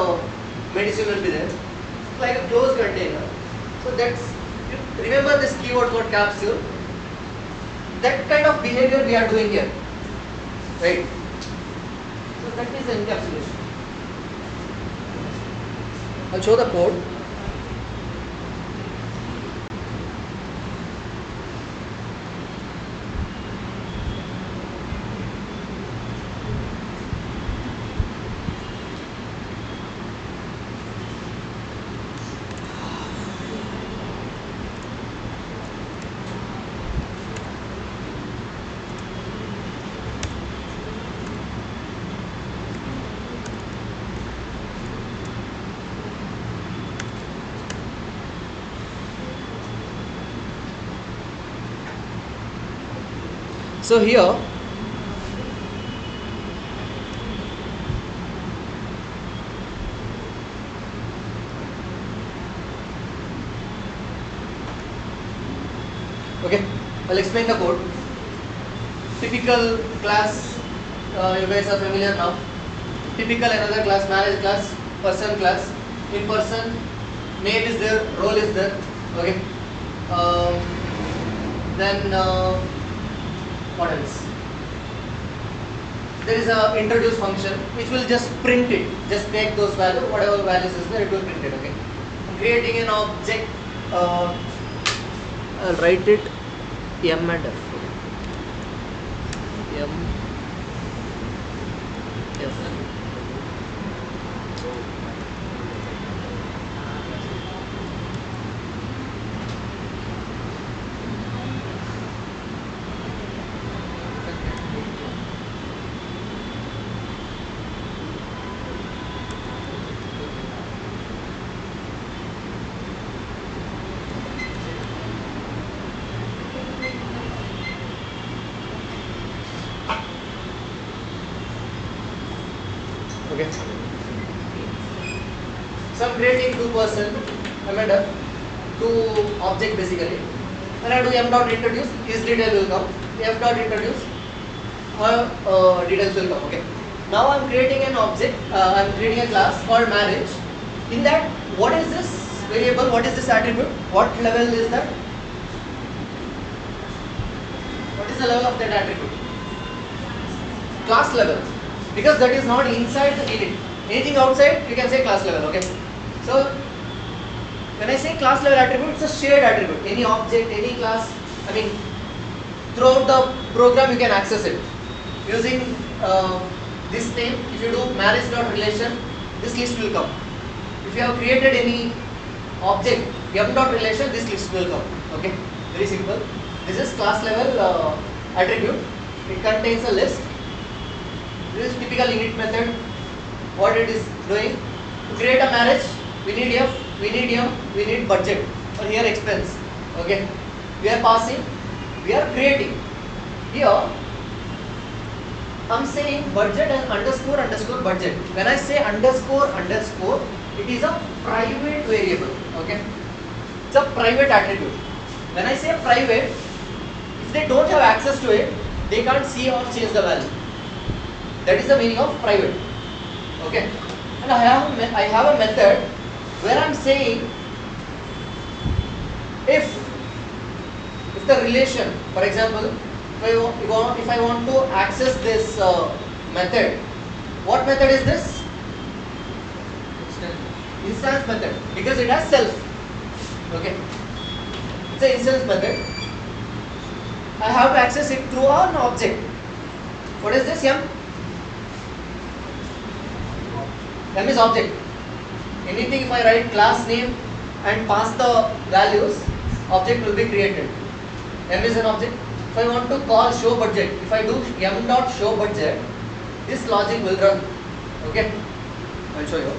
Speaker 1: medicine will be there. It's like a closed container. So that's, remember this keyword called capsule. That kind of behavior we are doing here, right? So that is encapsulation. I'll show the code. So here okay, I'll explain the code. Typical class, you guys are familiar now. Typical another class, manage class, person class. In person, name is there, role is there. Okay. Then what else? There is a introduce function which will just print it, just take those values, whatever values is there, it will print it. Okay. I'm creating an object. I'll write it M and F. Yes. Okay. So I'm creating 2% emitter, two object basically. When I do m dot introduce, his detail will come. F dot introduce, her details will come. Okay. Now I'm creating an object. I'm creating a class called marriage. In that, what is this variable? What is this attribute? What level is that? What is the level of that attribute? Class level, because that is not inside the init. Anything outside, you can say class level. Okay. So when I say class level attribute, it's a shared attribute. Any object, any class. I mean, throughout the program you can access it using this name. If you do marriage.relation, this list will come. If you have created any object m.relation, this list will come. Okay, very simple. This is class level attribute. It contains a list. This is typical init method. What it is doing, to create a marriage, we need F, we need M, we need budget, or here expense. Okay, we are passing, we are creating. Here I'm saying budget and underscore underscore budget. When I say underscore underscore, it is a private variable. Okay, it's a private attribute. When I say private, if they don't have access to it, they can't see or change the value. That is the meaning of private. Okay, and I have a method where I'm saying if the relation, for example, if I want to access this method, what method is this? Instance method, because it has self. Okay, it's an instance method. I have to access it through an object. What is this? M is object. Anything if I write class name and pass the values, object will be created. M is an object. If I want to call show budget, if I do m dot show budget, this logic will run. Okay, I'll show you.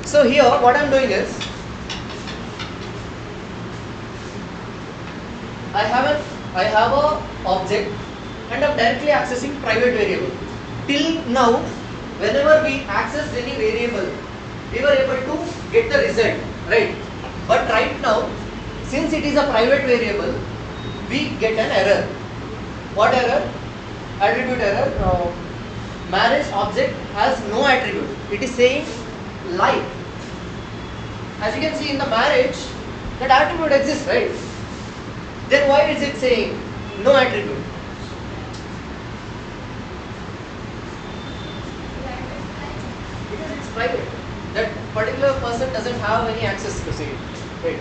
Speaker 1: So here what I am doing is, I have a object and I am directly accessing private variable. Till now, whenever we accessed any variable, we were able to get the result, right? But right now, since it is a private variable, we get an error. What error? Attribute error. Marriage object has no attribute. It is saying life. As you can see in the marriage, that attribute exists, right? Then why is it saying no attribute? Because it's private. That particular person doesn't have any access to see it. Right?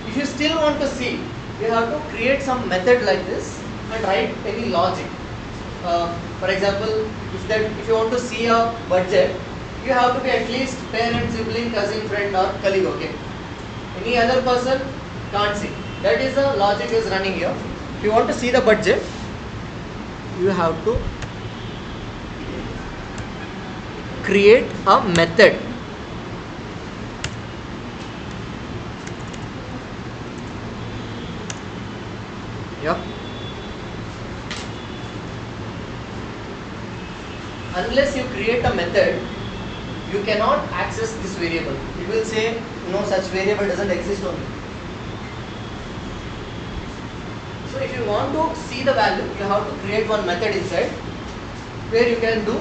Speaker 1: If you still want to see, you have to create some method like this and write any logic. For example, if you want to see a budget, you have to be at least parent, sibling, cousin, friend or colleague. Okay. Any other person can't see. That is the logic is running here. If you want to see the budget, you have to create a method. Yeah. Unless you create a method, you cannot access this variable. It will say no such variable doesn't exist only. So if you want to see the value, you have to create one method inside where you can do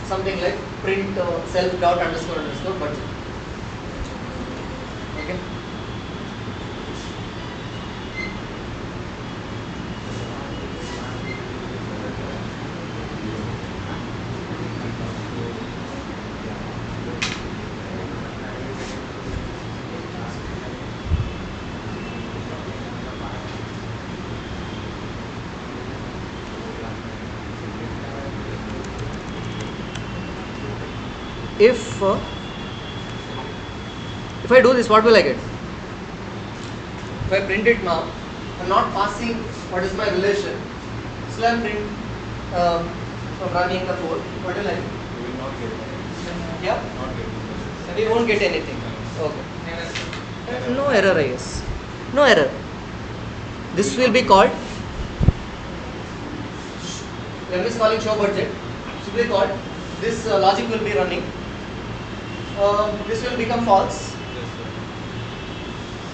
Speaker 1: something like print self dot underscore underscore budget. Okay. if I do this, what will I get? If I print it now, I'm not passing what is my relation. So I'm running the code. What will I do?
Speaker 2: You will not get it.
Speaker 1: Yeah?
Speaker 2: Not get it.
Speaker 1: We won't get anything. Okay.
Speaker 3: Error.
Speaker 1: No error, I guess. No error. This will be called. M is calling show budget. This will be called. This logic will be running. This will become false.
Speaker 2: Yes, sir.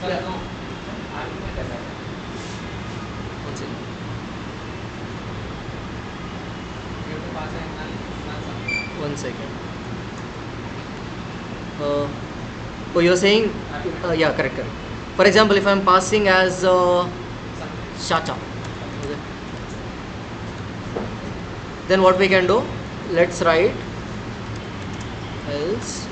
Speaker 3: Sir,
Speaker 1: Yeah.
Speaker 3: no. Argument error.
Speaker 1: One second.
Speaker 3: You have to pass a null sum.
Speaker 1: 1 second. You're saying, yeah, correct. For example, if I'm passing as Shacha, okay. Then what we can do? Let's write else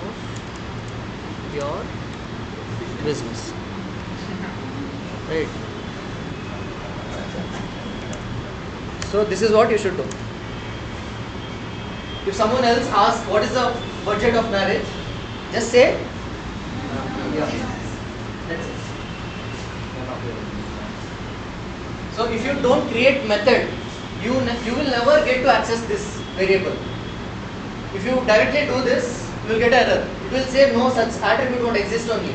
Speaker 1: of your business, right? So this is what you should do. If someone else asks what is the budget of marriage, just say yeah. That's it. So if you don't create method, you will never get to access this variable. If you directly do this, you will get error. It will say no such attribute won't exist only.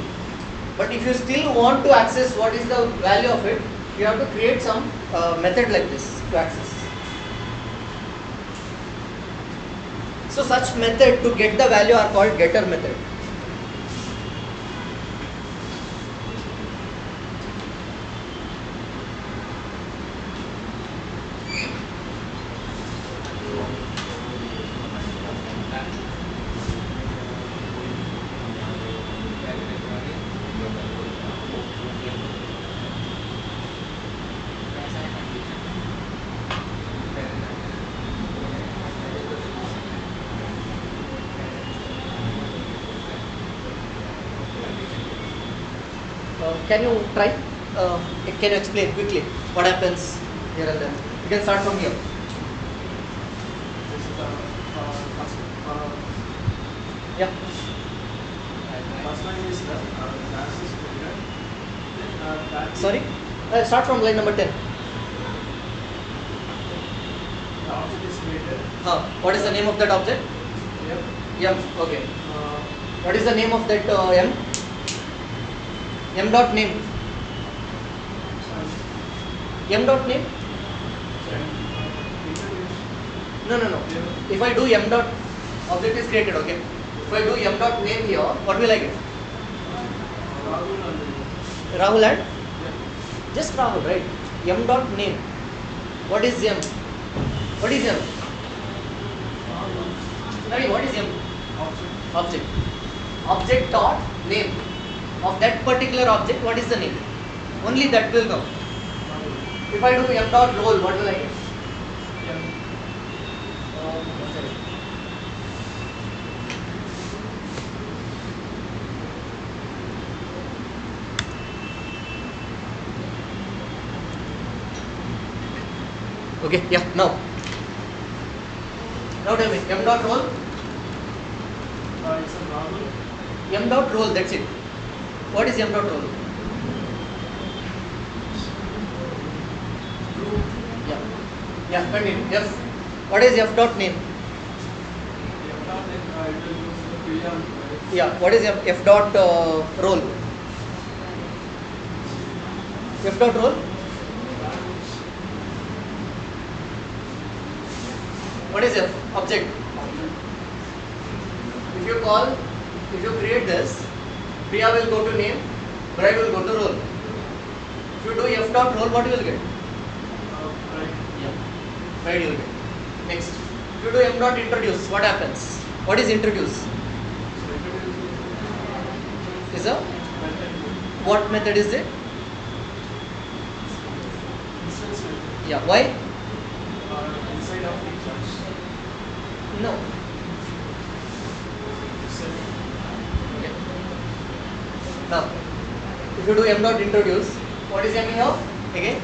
Speaker 1: But if you still want to access what is the value of it, you have to create some method like this to access. So such method to get the value are called getter method. Can you try? Can you explain quickly what happens here and there? You can start from here.
Speaker 5: This is the
Speaker 1: Yeah.
Speaker 5: first line is the class is created. Then that
Speaker 1: Sorry. Start from line number 10.
Speaker 5: the object is created.
Speaker 1: What is the name of that object?
Speaker 5: Yep.
Speaker 1: M. Okay. What is the name of that M? M dot name. M dot name? No. If I do M dot object is created, okay. If I do M dot name here, what will I get? Rahul and? Just Rahul, right? M dot name. What is M? What is M? Ravi, what is M? Object. Object dot name. Of that particular object, what is the name? Only that will come. If I do M dot role, what will I get? Okay, yeah, now. Now tell me, M dot role?
Speaker 5: It's a Rahul.
Speaker 1: M dot role, that's it. What is M dot role? Yeah, continue. F. What is F dot name? Yeah, what is F dot role? F dot role? What is F? Object. If you create this, Priya will go to name, Bride will go to role. If you do F dot role, what you will get? Bride you will get. Next. If you do M dot introduce, what happens? What is introduce? Is a what method is it? Yeah. Why?
Speaker 5: Inside of the church.
Speaker 1: No. Okay. Now, if you do M dot introduce, what is M of? Again?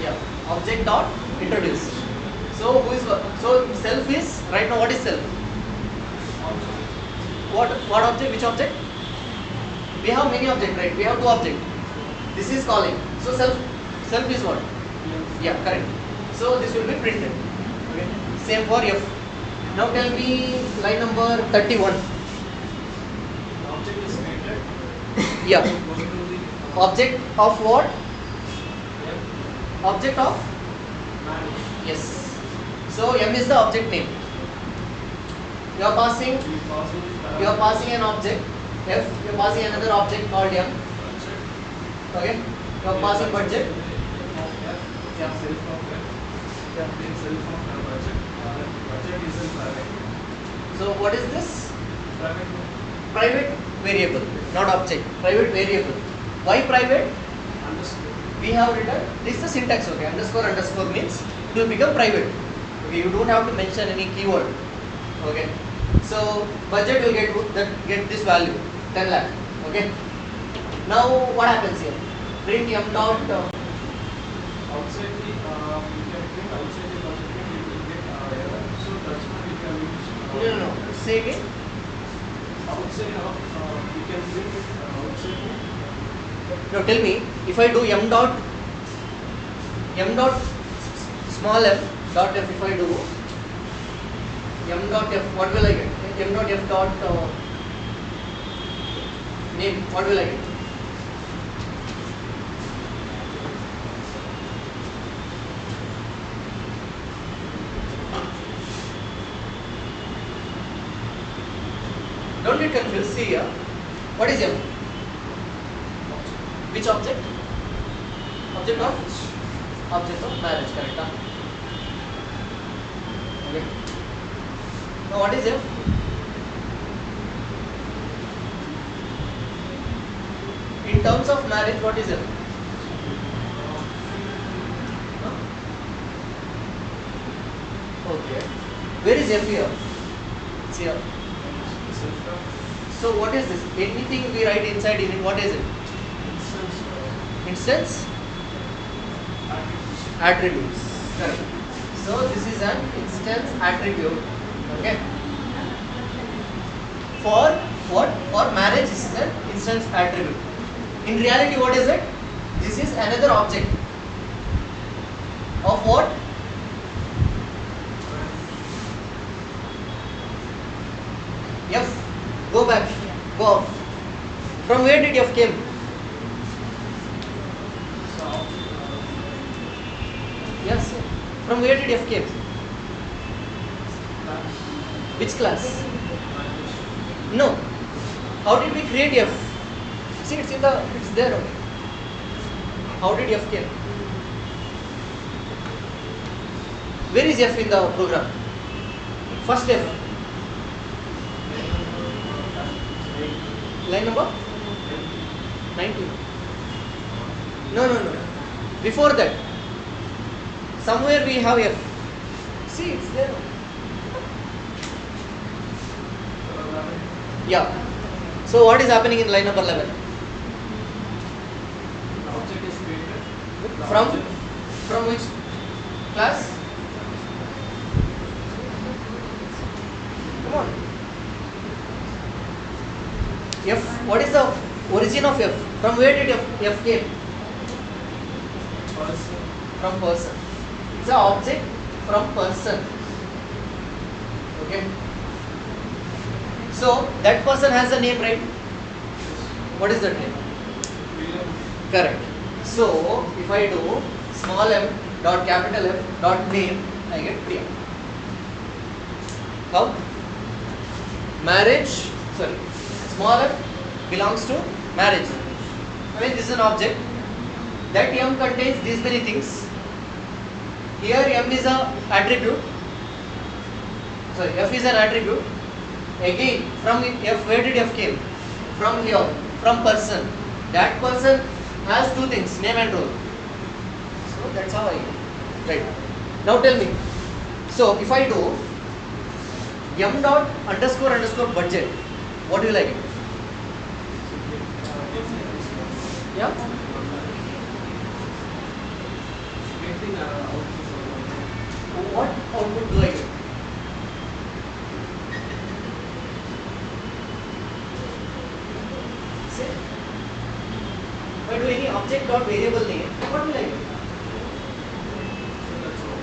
Speaker 1: Yeah. Object dot introduce. So who is so self is right now what is self? What object? Which object? We have many objects, right? We have two objects. This is calling. So self is what? Yeah, correct. So this will be printed. Okay. Same for F. Now tell me line number 31.
Speaker 5: Object is created.
Speaker 1: Yeah.
Speaker 5: Go to the
Speaker 1: Object of what?
Speaker 5: F
Speaker 1: Object of?
Speaker 5: manage.
Speaker 1: Yes. So M is the object name. You are passing.
Speaker 5: We pass with the
Speaker 1: You are passing an object F. You are passing another object called M.
Speaker 5: budget.
Speaker 1: Okay. You are passing budget.
Speaker 5: Of F.
Speaker 1: Yeah.
Speaker 5: Self of F.
Speaker 1: Yeah.
Speaker 5: Then self of the budget. Budget is in private.
Speaker 1: So what is this?
Speaker 5: Private.
Speaker 1: Private variable, not object. Private variable. Why private?
Speaker 5: Understood.
Speaker 1: We have written this is the syntax. Okay. Underscore means it will become private. Okay. You don't have to mention any keyword. Okay. So budget will get this value 10 lakh. Okay. Now what happens here? Print M dot.
Speaker 5: Outside the, you can print outside the budget, you will get error. So that's why we can use.
Speaker 1: No. Say again.
Speaker 5: Outside of, we can print it outside the.
Speaker 1: No, tell me if I do M dot small f dot f, if I do M dot f, what will I get? M dot f dot name, what will I get? Don't get confused. See here, what is M? Which object? Object of marriage, correct? Huh? Okay. Now what is F? In terms of marriage, what is F? Huh? Okay. Where is F here? It's here. So what is this? Anything we write inside in it, what is it? Instance attributes. Correct. So this is an instance attribute. Okay. For what? For marriage, this is an instance attribute. In reality, what is it? This is another object of what? F. Go back. Go off. From where did F came? Yes. From where did F came? Which class? No. How did we create F? See, it's there only. How did F came? Where is F in the program? First F. Line number 19. No. Before that, somewhere we have F. See, it's there. Yeah. So what is happening in line number 11?
Speaker 5: Object is created. The
Speaker 1: From
Speaker 5: object-
Speaker 1: from which class? Come on. F. What is the origin of F? From where did F came?
Speaker 5: person.
Speaker 1: From person. It's an object from person. Okay. So that person has a name, right? What is that name?
Speaker 5: William.
Speaker 1: Correct. So if I do small m dot capital F dot name, I get Priya. How? Marriage. Sorry. Small m belongs to marriage. I mean, this is an object. That m contains these many things. Here m is a attribute. Sorry, f is an attribute. Again, from f, where did f came? From here, from person. That person has two things, name and role. So that's how I get. Right. Now tell me. So if I do m dot underscore budget, what will I get? Yeah?
Speaker 5: getting output or something.
Speaker 1: What output do I get? Say, if I do any object dot variable name, what will I get?
Speaker 5: So that's all.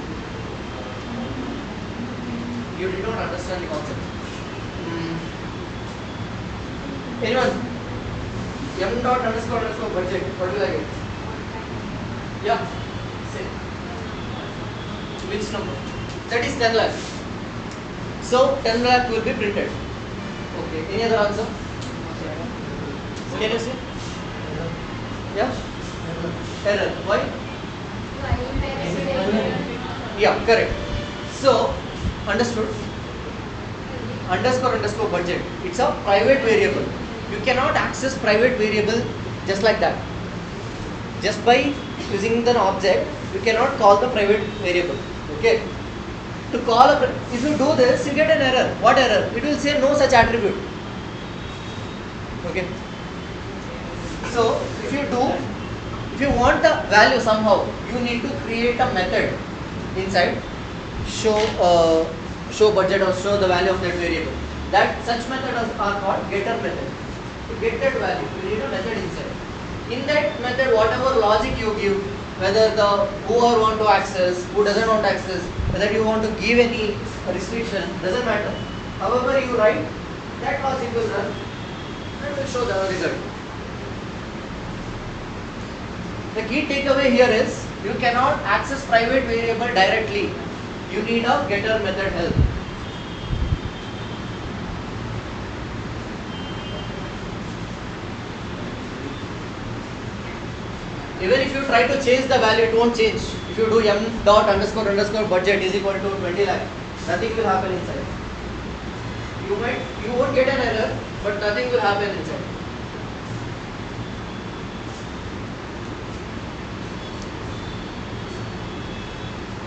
Speaker 1: You did not understand the concept. Anyone? M dot underscore budget. What will I get? Yeah. Say. Which number? That is 10 lakh. So 10 lakh will be printed. Okay. Any other answer? Can you see? Yeah. Error. Why? Yeah. Correct. So understood. Underscore budget. It's a private variable. You cannot access private variable just like that. Just by using the object, you cannot call the private variable. Okay. To call a, if you do this, you get an error. What error? It will say no such attribute. Okay. So if you want a value somehow, you need to create a method inside show budget or show the value of that variable. That such methods are called getter method. To get that value, you need a method inside. In that method, whatever logic you give, whether the whoever want to access, who doesn't want to access, whether you want to give any restriction, doesn't matter. However you write, that logic will run and will show the result. The key takeaway here is you cannot access private variable directly. You need a getter method help. Even if you try to change the value, it won't change. If you do m dot underscore budget is equal to 20 lakh, nothing will happen inside. You won't get an error, but nothing will happen inside.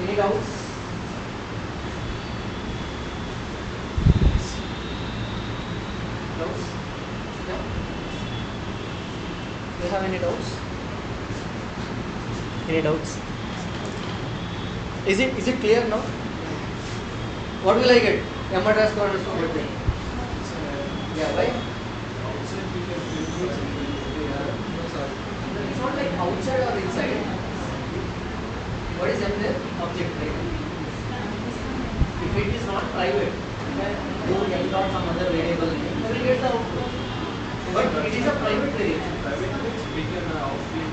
Speaker 1: Any doubts? Doubts? Yeah? Do you have any doubts? Any doubts? Is it clear now? What will I get? M underscore budget. Yeah, why?
Speaker 5: Outside we can do something.
Speaker 1: It's not like outside or inside. What is M there? Object, right? If it is not private, you M dot some other variable, you will get the output. But it is a private variable.
Speaker 5: Private means we can output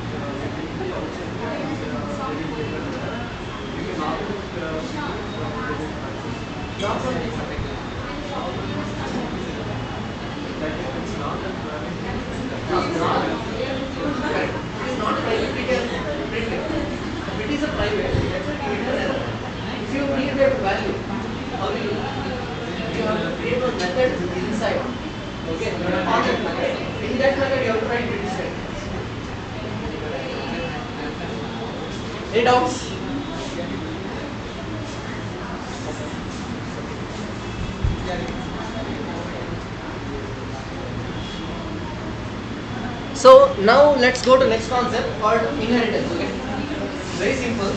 Speaker 5: the outside. We can output
Speaker 1: Not from
Speaker 5: that it's not a private.
Speaker 1: correct. It is not private, we can print it. If it is a private, that's why we get an error. If you need that value, how will you? You have to create a method inside. Okay? Object method. In that method, you have to write print statement. Any doubts? So now let's go to next concept called inheritance. Okay, very simple.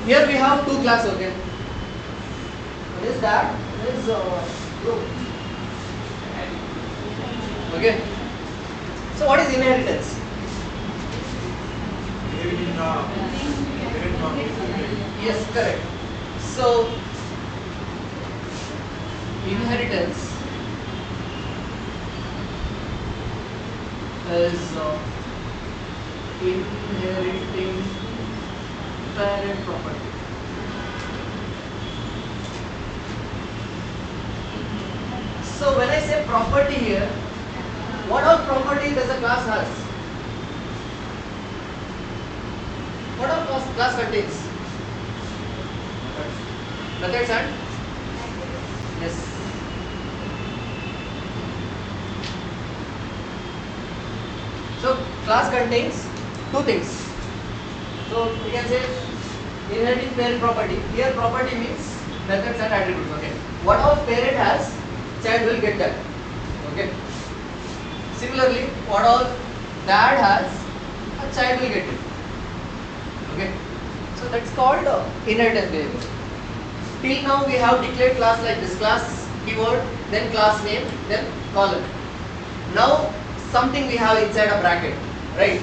Speaker 1: Here we have two classes. Okay, one is that, one is group. Okay. So what is inheritance? Yes, correct. So inheritance is inheriting parent property. So when I say property here, what all property does a class has? What all class contains? Methods and? Yes. So class contains two things. So we can say inheriting parent property. Here property means methods and attributes. Okay. What all parent has, child will get that. Okay. Similarly, what all dad has, a child will get it. Okay. So that's called inheritance behavior. Till now we have declared class like this: class keyword, then class name, then column. Now something we have inside a bracket, right?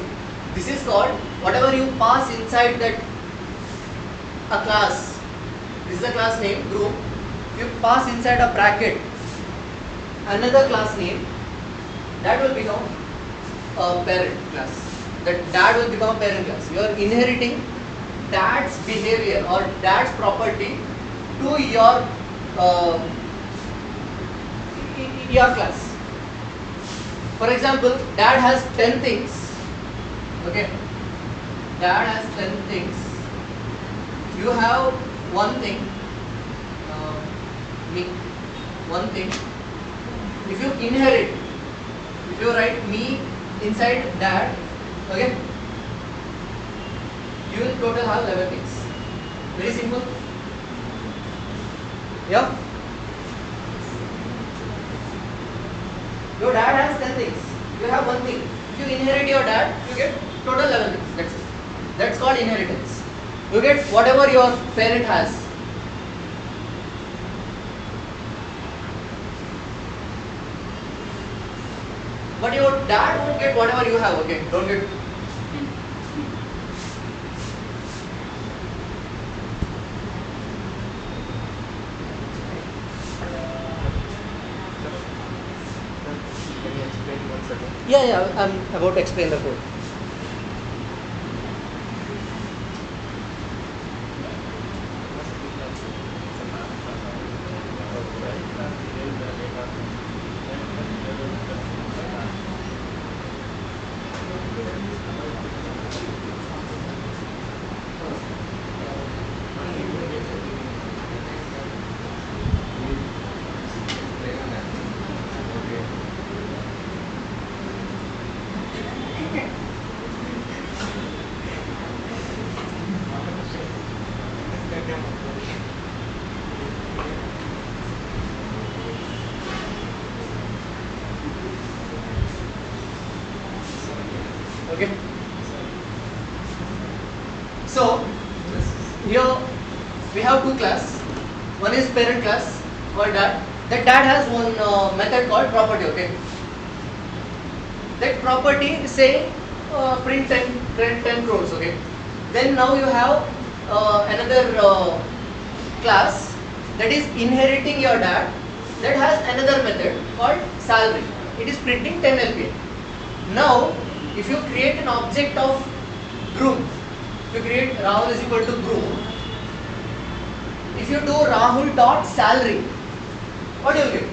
Speaker 1: This is called, whatever you pass inside that a class. This is a class name group. You pass inside a bracket another class name, that will become a parent class. That dad will become a parent class. You are inheriting dad's behavior or dad's property to your class. For example, dad has 10 things. Okay, dad has 10 things. You have one thing. Me, one thing. If you inherit, if you write me inside dad, okay, you will total have 11 things. Very simple. Yeah. Your dad has 10 things. You have one thing. If you inherit your dad, you get total 11 things. That's it. That's called inheritance. You get whatever your parent has. But your dad won't get whatever you have. Okay, don't get. Yeah, I'm about to explain the code. Okay. So here we have two classes. One is parent class called dad. That dad has one method called property. Okay. That property say print 10 crores. Okay. Then now you have another class that is inheriting your dad. That has another method called salary. It is printing 10 LPA. Now, if you create an object of groom, if you create Rahul is equal to groom, if you do Rahul dot salary, what do you get?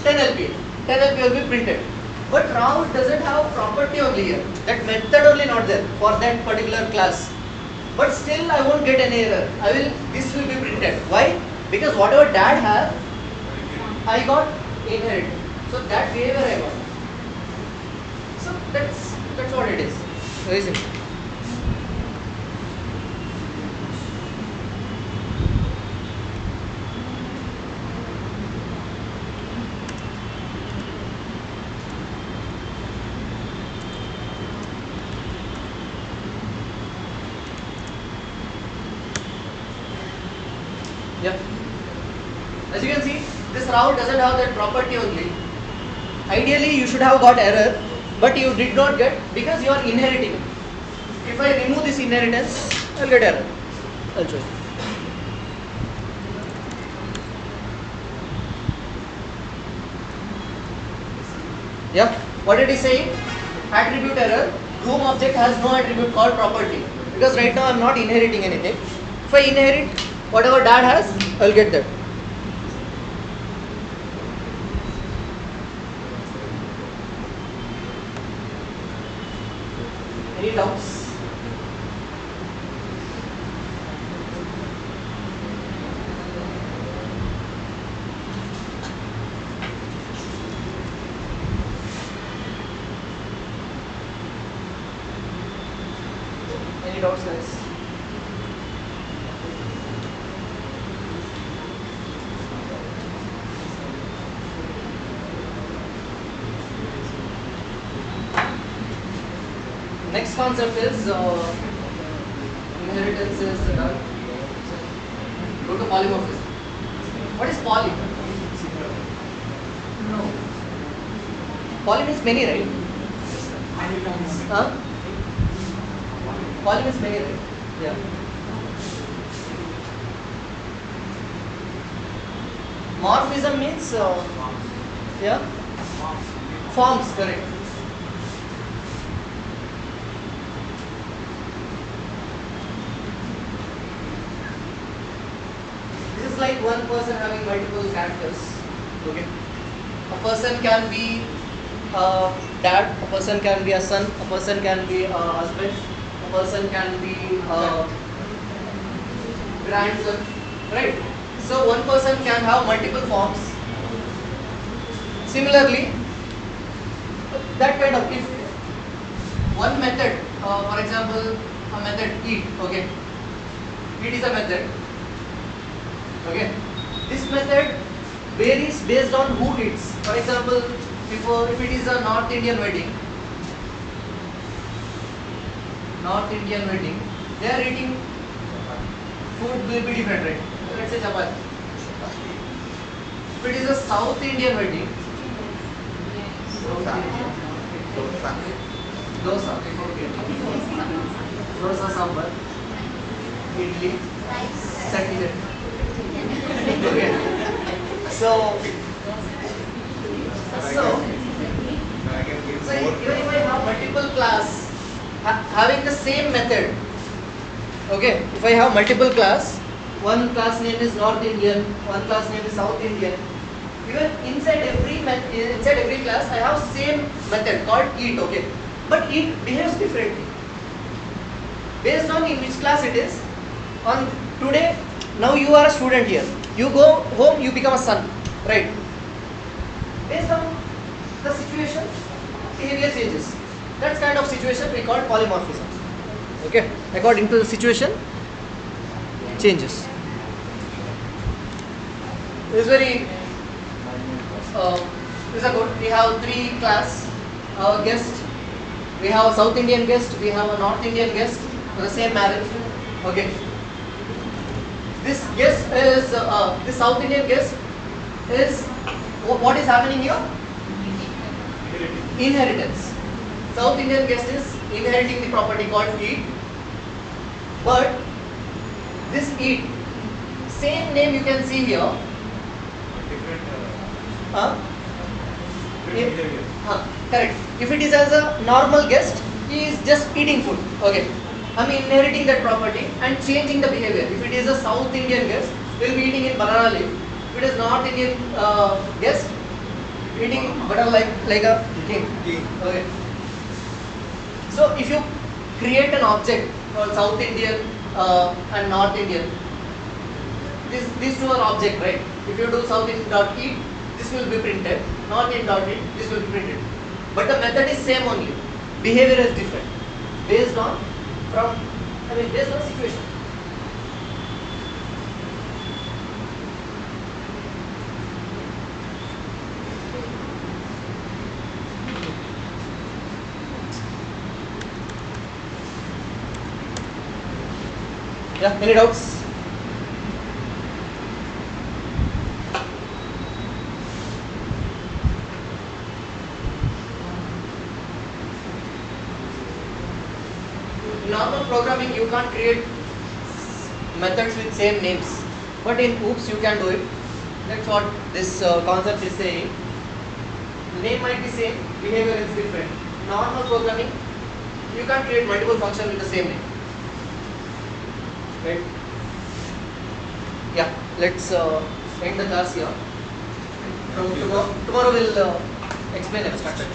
Speaker 1: 10 LPA. 10 LPA will be printed. But Rahul doesn't have property only here. That method only not there for that particular class. But still I won't get any error. This will be printed. Why? Because whatever dad have, I got inherited. So that behavior I got. So that's what it is. Very simple. Yeah. As you can see, this Rahul doesn't have that property only. Ideally, you should have got error, but you did not get because you are inheriting. If I remove this inheritance, I'll get error. I'll show you. Yeah. What it is saying? Attribute error. Groom object has no attribute called property because right now I'm not inheriting anything. If I inherit whatever dad has, I'll get that. Any doubts? Any doubts, guys? Next concept is inheritance is done. Go to polymorphism. What is poly? No. Poly means many, right? Huh? Poly means many, right? Yeah. Morphism means yeah, forms, correct. This is like one person having multiple characters. Okay. A person can be a dad, a person can be a son, a person can be a husband, a person can be a grandson, right? So one person can have multiple forms. Similarly, that kind of, if one method, for example, a method eat, okay, eat is a method, okay. This method varies based on who eats. For example, if it is a North Indian wedding, they are eating food will be different, right? Let's say chapati. If it is a South Indian wedding, dosa, okay. Dosa sambar, idli, chutney. Okay. So even if I have multiple class having the same method, okay, if I have multiple class, one class name is North Indian, one class name is South Indian, even inside every class I have same method called eat, okay, but eat behaves differently based on in which class it is. On today, now you are a student here, you go home, you become a son, right? Based on the situation, behavior changes. That kind of situation we call polymorphism. Okay, according to the situation, changes. This is very. This is a good. We have three class. Our guest. We have a South Indian guest. We have a North Indian guest for the same marriage. Okay. This guest is this South Indian guest is what is happening here? Inheritance. South Indian guest is inheriting the property called eat, but this eat, same name you can see here. Correct. If it is as a normal guest, he is just eating food. Okay. I am inheriting that property and changing the behavior. If it is a South Indian guest, he will be eating in banana leaf. If it is North Indian guest, eating butter like a king. Okay. So if you create an object called South Indian and North Indian, these two are object, right? If you do South Indian dot eat, this will be printed. North Indian dot eat, this will be printed. But the method is same only. Behavior is different based on based on situation. Yeah, any doubts? Normal programming you can't create methods with same names, but in OOPS you can do it. That's what this concept is saying. The name might be same, behavior is different. Normal programming you can't create multiple functions with the same name. Right? Yeah, let's end the class here. Tomorrow we'll explain abstraction.